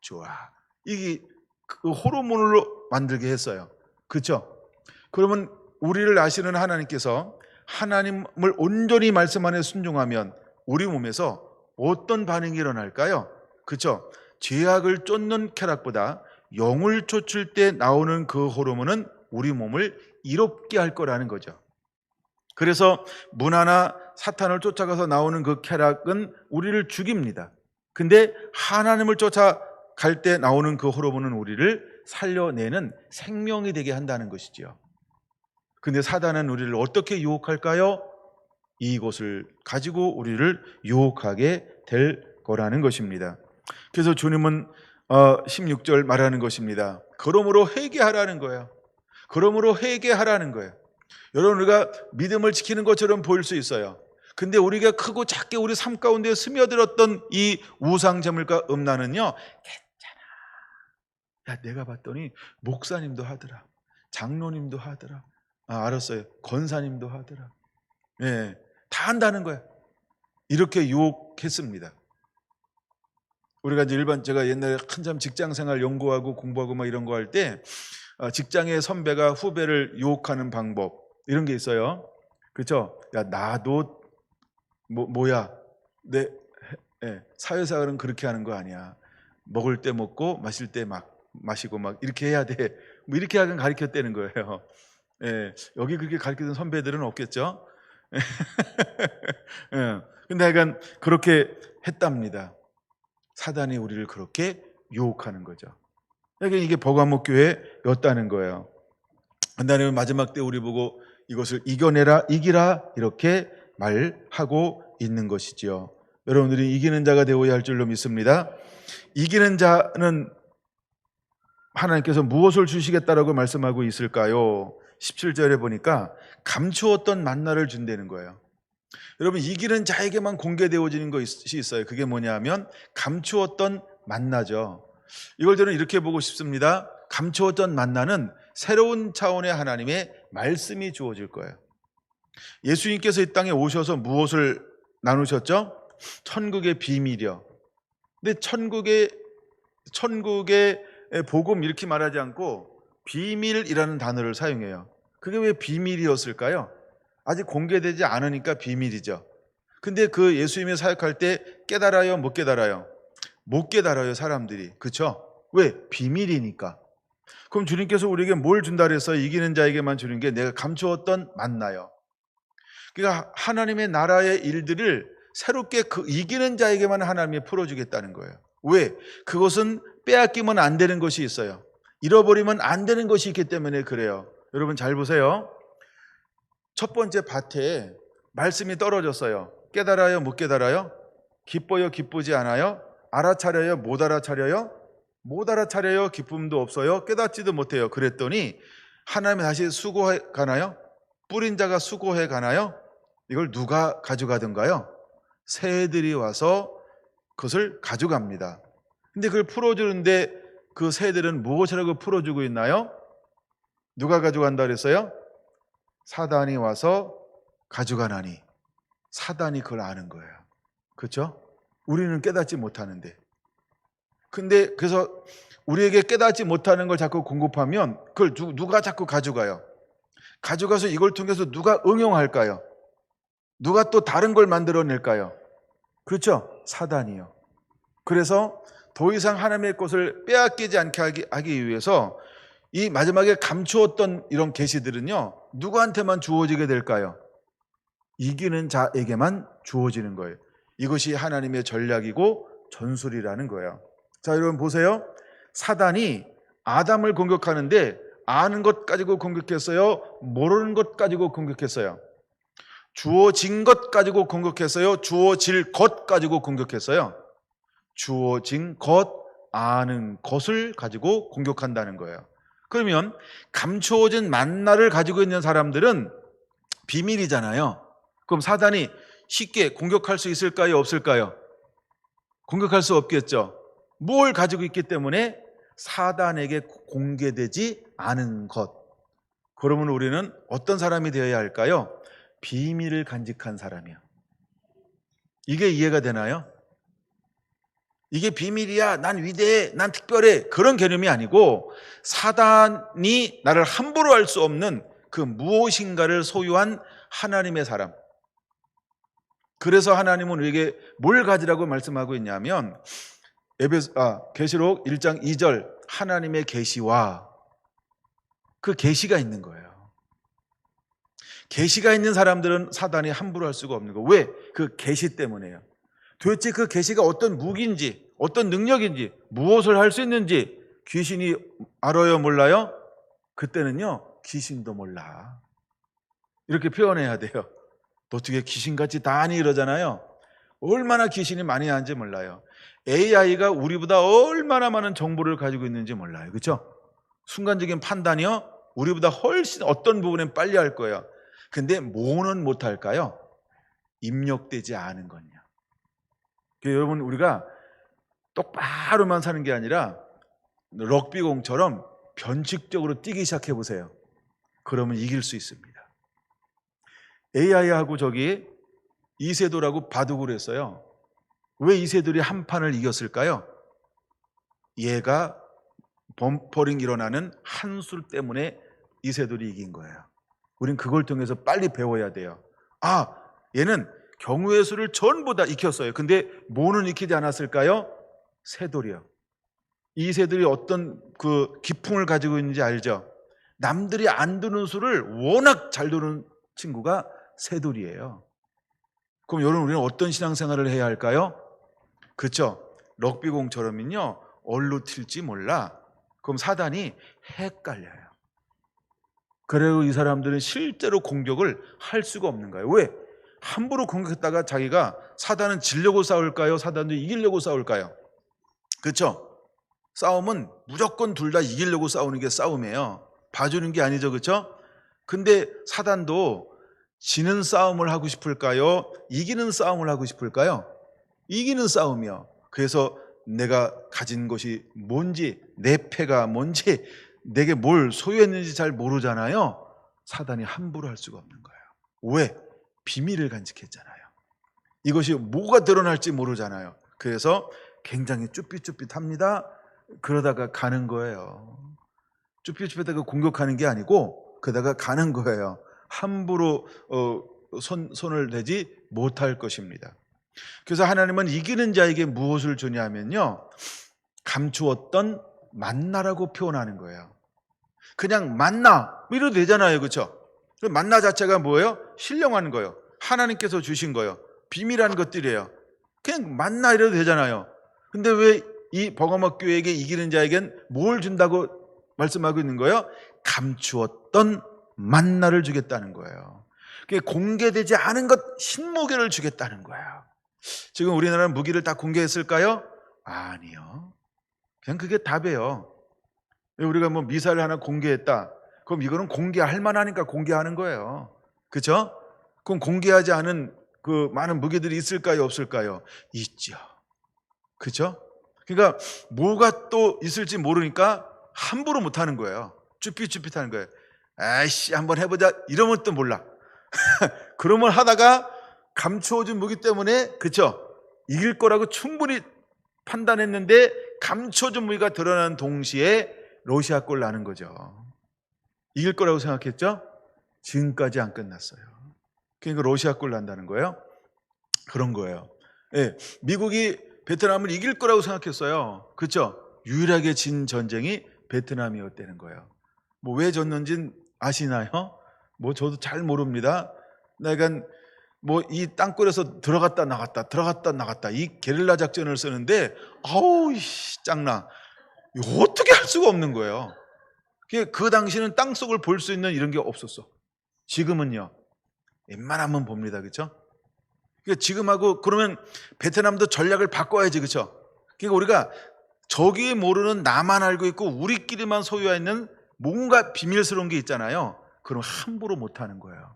좋아, 이게 그 호르몬으로 만들게 했어요. 그렇죠? 그러면 우리를 아시는 하나님께서 하나님을 온전히 말씀 안에 순종하면 우리 몸에서 어떤 반응이 일어날까요? 그렇죠? 죄악을 쫓는 쾌락보다 영을 쫓을 때 나오는 그 호르몬은 우리 몸을 이롭게 할 거라는 거죠. 그래서 문화나 사탄을 쫓아가서 나오는 그 쾌락은 우리를 죽입니다. 근데 하나님을 쫓아갈 때 나오는 그 호르몬은 우리를 살려내는 생명이 되게 한다는 것이지요. 근데 사단은 우리를 어떻게 유혹할까요? 이것을 가지고 우리를 유혹하게 될 거라는 것입니다. 그래서 주님은 16절 말하는 것입니다. 그러므로 회개하라는 거예요. 그러므로 회개하라는 거예요. 여러분, 우리가 믿음을 지키는 것처럼 보일 수 있어요. 근데 우리가 크고 작게 우리 삶 가운데 스며들었던 이 우상제물과 음란은요, 괜찮아. 야, 내가 봤더니 목사님도 하더라. 장로님도 하더라. 알았어요. 권사님도 하더라. 예, 다 한다는 거야. 이렇게 유혹했습니다. 우리가 이제 제가 옛날에 한참 직장생활 연구하고 공부하고 막 이런 거 할 때 직장의 선배가 후배를 유혹하는 방법 이런 게 있어요. 그렇죠? 야, 나도 뭐야? 사회생활은 그렇게 하는 거 아니야. 먹을 때 먹고 마실 때 막 마시고 막 이렇게 해야 돼. 뭐 이렇게 하긴 가르쳤다는 거예요. 예, 여기 그렇게 가르치던 선배들은 없겠죠? 예, 근데 하여간 그렇게 했답니다. 사단이 우리를 그렇게 유혹하는 거죠. 그러니까 이게 버가모 교회였다는 거예요. 하나님은 마지막 때 우리 보고 이것을 이겨내라, 이기라 이렇게 말하고 있는 것이지요. 여러분들이 이기는 자가 되어야 할 줄로 믿습니다. 이기는 자는 하나님께서 무엇을 주시겠다라고 말씀하고 있을까요? 17절에 보니까 감추었던 만나를 준다는 거예요. 여러분, 이기는 자에게만 공개되어지는 것이 있어요. 그게 뭐냐면 감추었던 만나죠. 이걸 저는 이렇게 보고 싶습니다. 감추었던 만나는 새로운 차원의 하나님의 말씀이 주어질 거예요. 예수님께서 이 땅에 오셔서 무엇을 나누셨죠? 천국의 비밀이요. 근데 천국의 복음 이렇게 말하지 않고 비밀이라는 단어를 사용해요. 그게 왜 비밀이었을까요? 아직 공개되지 않으니까 비밀이죠. 근데 그 예수님이 사역할 때 깨달아요, 못 깨달아요? 못 깨달아요, 사람들이. 그렇죠? 왜? 비밀이니까. 그럼 주님께서 우리에게 뭘 준다 그랬어요? 이기는 자에게만 주는 게 내가 감추었던 만나요. 그러니까 하나님의 나라의 일들을 새롭게 그 이기는 자에게만 하나님이 풀어주겠다는 거예요. 왜? 그것은 빼앗기면 안 되는 것이 있어요. 잃어버리면 안 되는 것이 있기 때문에 그래요. 여러분 잘 보세요. 첫 번째 밭에 말씀이 떨어졌어요. 깨달아요, 못 깨달아요? 기뻐요, 기쁘지 않아요? 알아차려요, 못 알아차려요? 못 알아차려요, 기쁨도 없어요, 깨닫지도 못해요. 그랬더니 하나님이 다시 수고해 가나요? 뿌린 자가 수고해 가나요? 이걸 누가 가져가던가요? 새들이 와서 그것을 가져갑니다. 근데 그걸 풀어주는데 그 새들은 무엇이라고 풀어주고 있나요? 누가 가져간다 그랬어요? 사단이 와서 가져가나니. 사단이 그걸 아는 거예요. 그렇죠? 우리는 깨닫지 못하는데. 근데 그래서 우리에게 깨닫지 못하는 걸 자꾸 공급하면 그걸 누가 자꾸 가져가요? 가져가서 이걸 통해서 누가 응용할까요? 누가 또 다른 걸 만들어낼까요? 그렇죠? 사단이요. 그래서 더 이상 하나님의 것을 빼앗기지 않게 하기 위해서 이 마지막에 감추었던 이런 계시들은요, 누구한테만 주어지게 될까요? 이기는 자에게만 주어지는 거예요. 이것이 하나님의 전략이고 전술이라는 거예요. 자, 여러분 보세요. 사단이 아담을 공격하는데 아는 것 가지고 공격했어요? 모르는 것 가지고 공격했어요? 주어진 것 가지고 공격했어요? 주어질 것 가지고 공격했어요? 주어진 것, 아는 것을 가지고 공격한다는 거예요. 그러면 감추어진 만나를 가지고 있는 사람들은 비밀이잖아요. 그럼 사단이 쉽게 공격할 수 있을까요? 없을까요? 공격할 수 없겠죠. 뭘 가지고 있기 때문에 사단에게 공개되지 않은 것. 그러면 우리는 어떤 사람이 되어야 할까요? 비밀을 간직한 사람이요. 이게 이해가 되나요? 이게 비밀이야, 난 위대해, 난 특별해, 그런 개념이 아니고 사단이 나를 함부로 할 수 없는 그 무엇인가를 소유한 하나님의 사람. 그래서 하나님은 우리에게 뭘 가지라고 말씀하고 있냐면 계시록 1장 2절 하나님의 계시와 그 계시가 있는 거예요. 계시가 있는 사람들은 사단이 함부로 할 수가 없는 거예요. 왜? 그 계시 때문에요. 도대체 그 계시가 어떤 무기인지, 어떤 능력인지, 무엇을 할 수 있는지 귀신이 알아요, 몰라요? 그때는요, 귀신도 몰라. 이렇게 표현해야 돼요. 어떻게 귀신같이 다 아니 이러잖아요. 얼마나 귀신이 많이 하는지 몰라요. AI가 우리보다 얼마나 많은 정보를 가지고 있는지 몰라요. 그렇죠? 순간적인 판단이요, 우리보다 훨씬 어떤 부분엔 빨리 할 거예요. 근데 뭐는 못할까요? 입력되지 않은 건요. 여러분, 우리가 똑바로만 사는 게 아니라 럭비공처럼 변칙적으로 뛰기 시작해 보세요. 그러면 이길 수 있습니다. AI하고 저기 이세돌하고 바둑을 했어요. 왜 이세돌이 한 판을 이겼을까요? 얘가 범퍼링 일어나는 한술 때문에 이세돌이 이긴 거예요. 우린 그걸 통해서 빨리 배워야 돼요. 얘는 경우의 수를 전부 다 익혔어요. 근데 뭐는 익히지 않았을까요? 세돌이요. 이세돌이 어떤 그 기풍을 가지고 있는지 알죠? 남들이 안 두는 수를 워낙 잘 두는 친구가 세돌이에요. 그럼 여러분, 우리는 어떤 신앙생활을 해야 할까요? 그렇죠? 럭비공처럼은요, 얼로 튈지 몰라. 그럼 사단이 헷갈려요. 그리고 이 사람들은 실제로 공격을 할 수가 없는 거예요. 왜? 함부로 공격했다가 자기가 사단은 지려고 싸울까요? 사단도 이기려고 싸울까요? 그렇죠? 싸움은 무조건 둘 다 이기려고 싸우는 게 싸움이에요. 봐주는 게 아니죠. 그렇죠? 근데 사단도 지는 싸움을 하고 싶을까요? 이기는 싸움을 하고 싶을까요? 이기는 싸움이요. 그래서 내가 가진 것이 뭔지, 내 패가 뭔지, 내게 뭘 소유했는지 잘 모르잖아요. 사단이 함부로 할 수가 없는 거예요. 왜? 비밀을 간직했잖아요. 이것이 뭐가 드러날지 모르잖아요. 그래서 굉장히 쭈삣쭈삣합니다. 그러다가 가는 거예요. 쭈삣쭈삣하다가 공격하는 게 아니고 그러다가 가는 거예요. 함부로 손을 대지 못할 것입니다. 그래서 하나님은 이기는 자에게 무엇을 주냐면요, 감추었던 만나라고 표현하는 거예요. 그냥 만나 이래도 되잖아요, 그렇죠? 만나 자체가 뭐예요? 신령한 거예요. 하나님께서 주신 거예요. 비밀한 것들이에요. 그냥 만나 이래도 되잖아요. 근데 왜 이 버가모 교회에게 이기는 자에겐 뭘 준다고 말씀하고 있는 거예요? 감추었던 만나를 주겠다는 거예요. 그게 공개되지 않은 것, 신무기를 주겠다는 거예요. 지금 우리나라는 무기를 다 공개했을까요? 아니요. 그냥 그게 답이에요. 우리가 뭐 미사일 하나 공개했다. 그럼 이거는 공개할 만하니까 공개하는 거예요. 그렇죠? 그럼 공개하지 않은 그 많은 무기들이 있을까요, 없을까요? 있죠. 그렇죠? 그러니까 뭐가 또 있을지 모르니까 함부로 못 하는 거예요. 쭈삣쭈삣 하는 거예요. 아이씨, 한번 해보자 이러면 또 몰라. 그러면 하다가 감추어진 무기 때문에, 그렇죠? 이길 거라고 충분히 판단했는데 감춰진 무기가 드러나는 동시에 러시아 꼴 나는 거죠. 이길 거라고 생각했죠? 지금까지 안 끝났어요. 그러니까 러시아 꼴 난다는 거예요. 그런 거예요. 예, 미국이 베트남을 이길 거라고 생각했어요. 그렇죠? 유일하게 진 전쟁이 베트남이었다는 거예요. 뭐 왜 졌는지는 아시나요? 뭐 저도 잘 모릅니다. 내가 뭐 이 땅굴에서 들어갔다 나갔다 이 게릴라 작전을 쓰는데 아우 짱나. 어떻게 할 수가 없는 거예요. 그 당시는 땅속을 볼 수 있는 이런 게 없었어. 지금은요, 웬만하면 봅니다. 그렇죠? 그러니까 지금하고 그러면 베트남도 전략을 바꿔야지. 그렇죠? 그러니까 우리가 저기 모르는 나만 알고 있고 우리끼리만 소유해 있는 뭔가 비밀스러운 게 있잖아요. 그럼 함부로 못하는 거예요.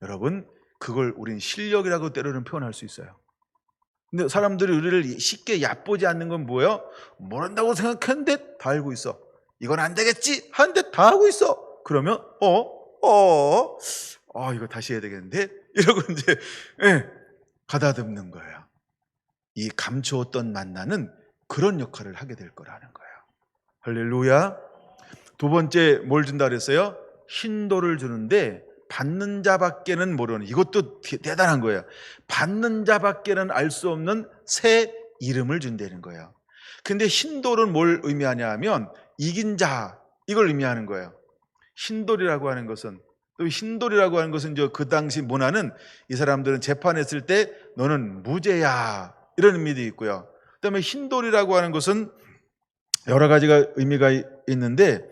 여러분, 그걸 우린 실력이라고 때로는 표현할 수 있어요. 근데 사람들이 우리를 쉽게 얕보지 않는 건 뭐예요? 모른다고 생각했는데 다 알고 있어. 이건 안 되겠지 하는데 다 하고 있어. 그러면 이거 다시 해야 되겠는데 이러고 이제 가다듬는 거예요. 이 감추었던 만나는 그런 역할을 하게 될 거라는 거예요. 할렐루야. 두 번째 뭘 준다 그랬어요? 흰돌을 주는데 받는 자밖에는 모르는, 이것도 대단한 거예요. 받는 자밖에는 알 수 없는 새 이름을 준다는 거예요. 근데 흰돌은 뭘 의미하냐 하면 이긴 자, 이걸 의미하는 거예요. 흰돌이라고 하는 것은, 또 흰돌이라고 하는 것은 그 당시 문화는 이 사람들은 재판했을 때 너는 무죄야 이런 의미도 있고요. 그다음에 흰돌이라고 하는 것은 여러 가지가 의미가 있는데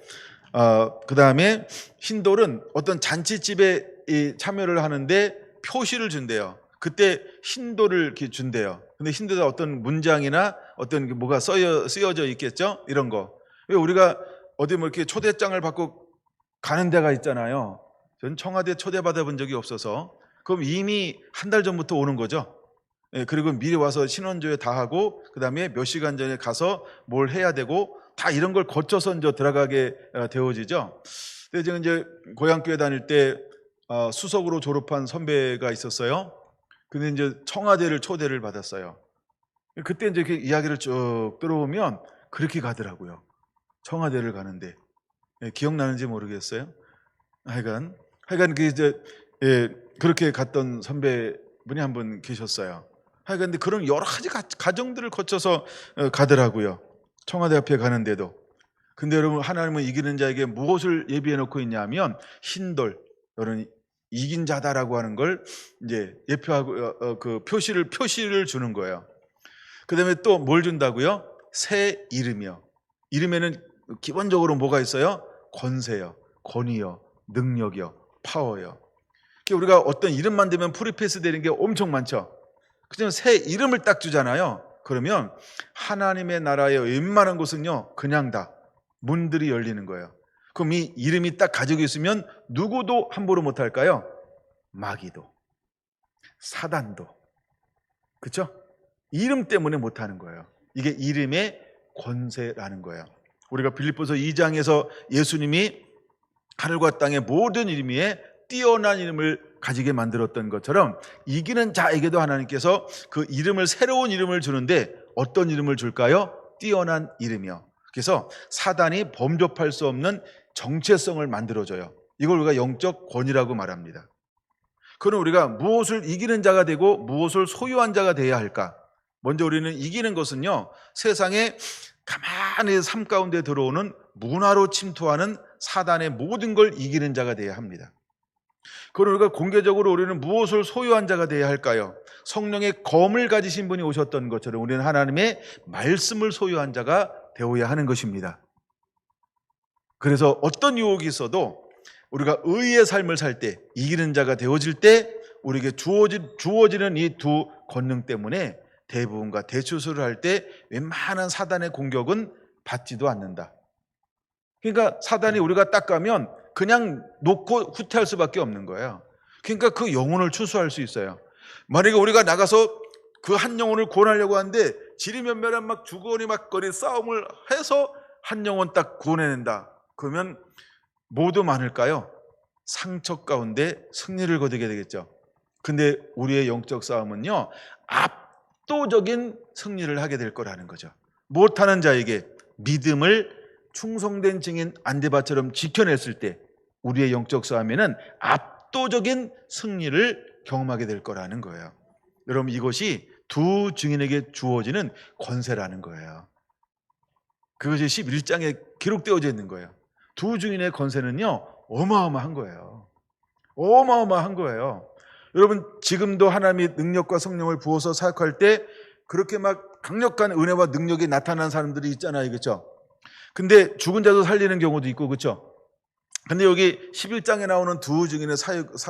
그다음에 흰돌은 어떤 잔치집에 참여를 하는데 표시를 준대요. 그때 흰돌을 이렇게 준대요. 근데 흰돌에 어떤 문장이나 어떤 뭐가 쓰여져 있겠죠? 이런 거. 왜 우리가 어디 뭐 이렇게 초대장을 받고 가는 데가 있잖아요. 전 청와대 초대받아 본 적이 없어서. 그럼 이미 한 달 전부터 오는 거죠. 그리고 미리 와서 신원조회 다 하고 그다음에 몇 시간 전에 가서 뭘 해야 되고 다 이런 걸 거쳐서 이제 들어가게 되어지죠. 근데 제가 이제 고향교회 다닐 때 수석으로 졸업한 선배가 있었어요. 근데 이제 청와대를 초대를 받았어요. 그때 이제 이렇게 이야기를 쭉 들어보면 그렇게 가더라고요. 청와대를 가는데 기억나는지 모르겠어요. 하여간 그 이제 그렇게 갔던 선배분이 한 분 계셨어요. 하여간 근데 그런 여러 가지 과정들을 거쳐서 가더라고요. 청와대 앞에 가는데도. 근데 여러분, 하나님은 이기는 자에게 무엇을 예비해 놓고 있냐면 흰돌, 이런 이긴 자다라고 하는 걸 이제 예표하고 그 표시를 주는 거예요. 그다음에 또 뭘 준다고요? 새 이름이요. 이름에는 기본적으로 뭐가 있어요? 권세요, 권위요, 능력이요, 파워요. 우리가 어떤 이름만 되면 프리패스 되는 게 엄청 많죠. 그냥 새 이름을 딱 주잖아요. 그러면 하나님의 나라의 웬만한 곳은요, 그냥 다 문들이 열리는 거예요. 그럼 이 이름이 딱 가지고 있으면 누구도 함부로 못할까요? 마귀도, 사단도. 그렇죠? 이름 때문에 못하는 거예요. 이게 이름의 권세라는 거예요. 우리가 빌립보서 2장에서 예수님이 하늘과 땅의 모든 이름 위에 뛰어난 이름을 가지게 만들었던 것처럼 이기는 자에게도 하나님께서 그 이름을, 새로운 이름을 주는데 어떤 이름을 줄까요? 뛰어난 이름이요. 그래서 사단이 범접할 수 없는 정체성을 만들어줘요. 이걸 우리가 영적 권위라고 말합니다. 그럼 우리가 무엇을 이기는 자가 되고 무엇을 소유한 자가 되어야 할까? 먼저 우리는 이기는 것은요, 세상에 가만히 삶 가운데 들어오는 문화로 침투하는 사단의 모든 걸 이기는 자가 되어야 합니다. 그럼 우리가 공개적으로 우리는 무엇을 소유한 자가 되어야 할까요? 성령의 검을 가지신 분이 오셨던 것처럼 우리는 하나님의 말씀을 소유한 자가 되어야 하는 것입니다. 그래서 어떤 유혹이 있어도 우리가 의의 삶을 살 때, 이기는 자가 되어질 때 우리에게 주어지는 이 두 권능 때문에 대부분과 대처수를 할 때 웬만한 사단의 공격은 받지도 않는다. 그러니까 사단이 우리가 딱 가면 그냥 놓고 후퇴할 수밖에 없는 거예요. 그러니까 그 영혼을 추수할 수 있어요. 만약에 우리가 나가서 그 한 영혼을 구원하려고 하는데 지리면면한 막 주거니 막거리 싸움을 해서 한 영혼 딱 구원해낸다. 그러면 모두 많을까요? 상처 가운데 승리를 거두게 되겠죠. 근데 우리의 영적 싸움은요, 압도적인 승리를 하게 될 거라는 거죠. 못하는 자에게 믿음을 충성된 증인 안데바처럼 지켜냈을 때 우리의 영적 싸움에는 압도적인 승리를 경험하게 될 거라는 거예요. 여러분, 이것이 두 증인에게 주어지는 권세라는 거예요. 그것이 11장에 기록되어져 있는 거예요. 두 증인의 권세는요, 어마어마한 거예요. 어마어마한 거예요. 여러분, 지금도 하나님이 능력과 성령을 부어서 사역할 때 그렇게 막 강력한 은혜와 능력이 나타난 사람들이 있잖아요. 그렇죠? 근데 죽은 자도 살리는 경우도 있고, 그렇죠? 근데 여기 11장에 나오는 두 증인의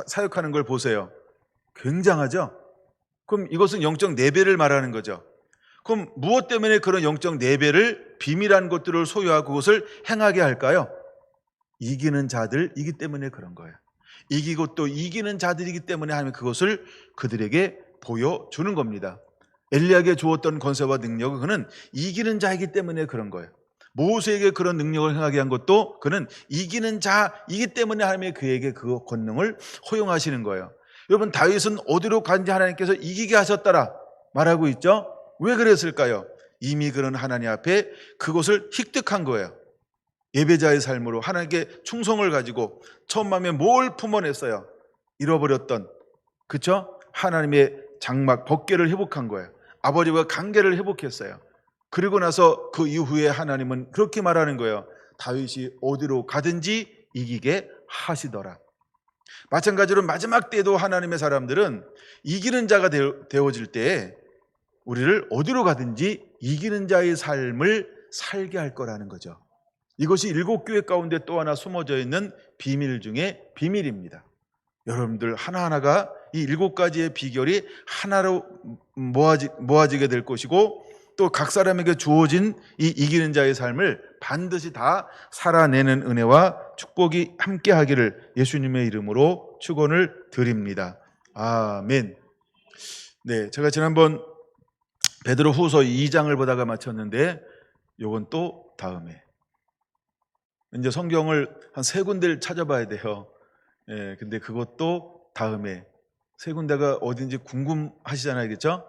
사역하는 걸 보세요. 굉장하죠? 그럼 이것은 영적 내배를 말하는 거죠. 그럼 무엇 때문에 그런 영적 내배를, 비밀한 것들을 소유하고 그것을 행하게 할까요? 이기는 자들이기 때문에 그런 거예요. 이기고 또 이기는 자들이기 때문에 하나님이 그것을 그들에게 보여주는 겁니다. 엘리야에게 주었던 권세와 능력은 그는 이기는 자이기 때문에 그런 거예요. 모세에게 그런 능력을 행하게 한 것도 그는 이기는 자이기 때문에 하나님이 그에게 그 권능을 허용하시는 거예요. 여러분, 다윗은 어디로 간지 하나님께서 이기게 하셨더라 말하고 있죠. 왜 그랬을까요? 이미 그런 하나님 앞에 그것을 획득한 거예요. 예배자의 삶으로 하나님께 충성을 가지고 처음 마음에 뭘 품어냈어요? 잃어버렸던, 그렇죠? 하나님의 장막 법궤를 회복한 거예요. 아버지와 관계를 회복했어요. 그리고 나서 그 이후에 하나님은 그렇게 말하는 거예요. 다윗이 어디로 가든지 이기게 하시더라. 마찬가지로 마지막 때도 하나님의 사람들은 이기는 자가 되어질 때 우리를 어디로 가든지 이기는 자의 삶을 살게 할 거라는 거죠. 이것이 일곱 교회 가운데 또 하나 숨어져 있는 비밀 중에 비밀입니다. 여러분들 하나하나가 이 일곱 가지의 비결이 하나로 모아지게 될 것이고 또 각 사람에게 주어진 이 이기는 자의 삶을 반드시 다 살아내는 은혜와 축복이 함께 하기를 예수님의 이름으로 축원을 드립니다. 아멘. 네, 제가 지난번 베드로 후서 2장을 보다가 마쳤는데 요건 또 다음에 이제 성경을 한 세 군데를 찾아봐야 돼요. 예, 근데 그것도 다음에 세 군데가 어딘지 궁금하시잖아요, 그렇죠?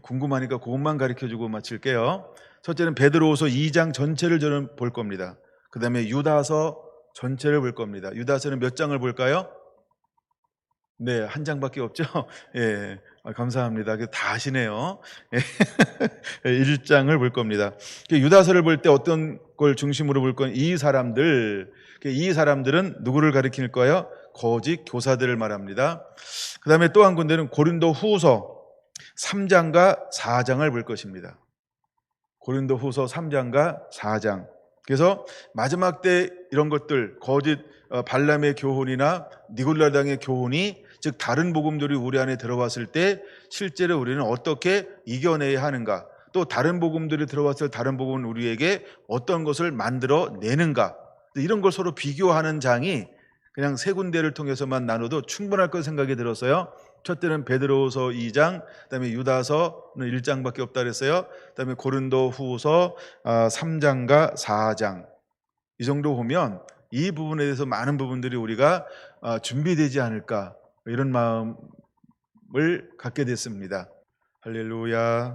궁금하니까 그것만 가르쳐주고 마칠게요. 첫째는 베드로후서 2장 전체를 저는 볼 겁니다. 그 다음에 유다서 전체를 볼 겁니다. 유다서는 몇 장을 볼까요? 네, 한 장밖에 없죠? 예, 감사합니다. 다 아시네요. 1장을 볼 겁니다. 유다서를 볼 때 어떤 걸 중심으로 볼 건 이 사람들은 누구를 가리킬 거예요? 거짓 교사들을 말합니다. 그 다음에 또 한 군데는 고린도 후서 3장과 4장을 볼 것입니다. 고린도 후서 3장과 4장. 그래서 마지막 때 이런 것들, 거짓 발람의 교훈이나 니골라당의 교훈이 즉 다른 복음들이 우리 안에 들어왔을 때 실제로 우리는 어떻게 이겨내야 하는가, 또 다른 복음들이 들어왔을 다른 복음은 우리에게 어떤 것을 만들어 내는가, 이런 걸 서로 비교하는 장이 그냥 세 군데를 통해서만 나눠도 충분할 것 생각이 들었어요. 첫째는 베드로후서 2장, 그다음에 유다서는 1장밖에 없다 그랬어요. 그다음에 고린도 후서 3장과 4장. 이 정도 보면 이 부분에 대해서 많은 부분들이 우리가 준비되지 않을까, 이런 마음을 갖게 됐습니다. 할렐루야.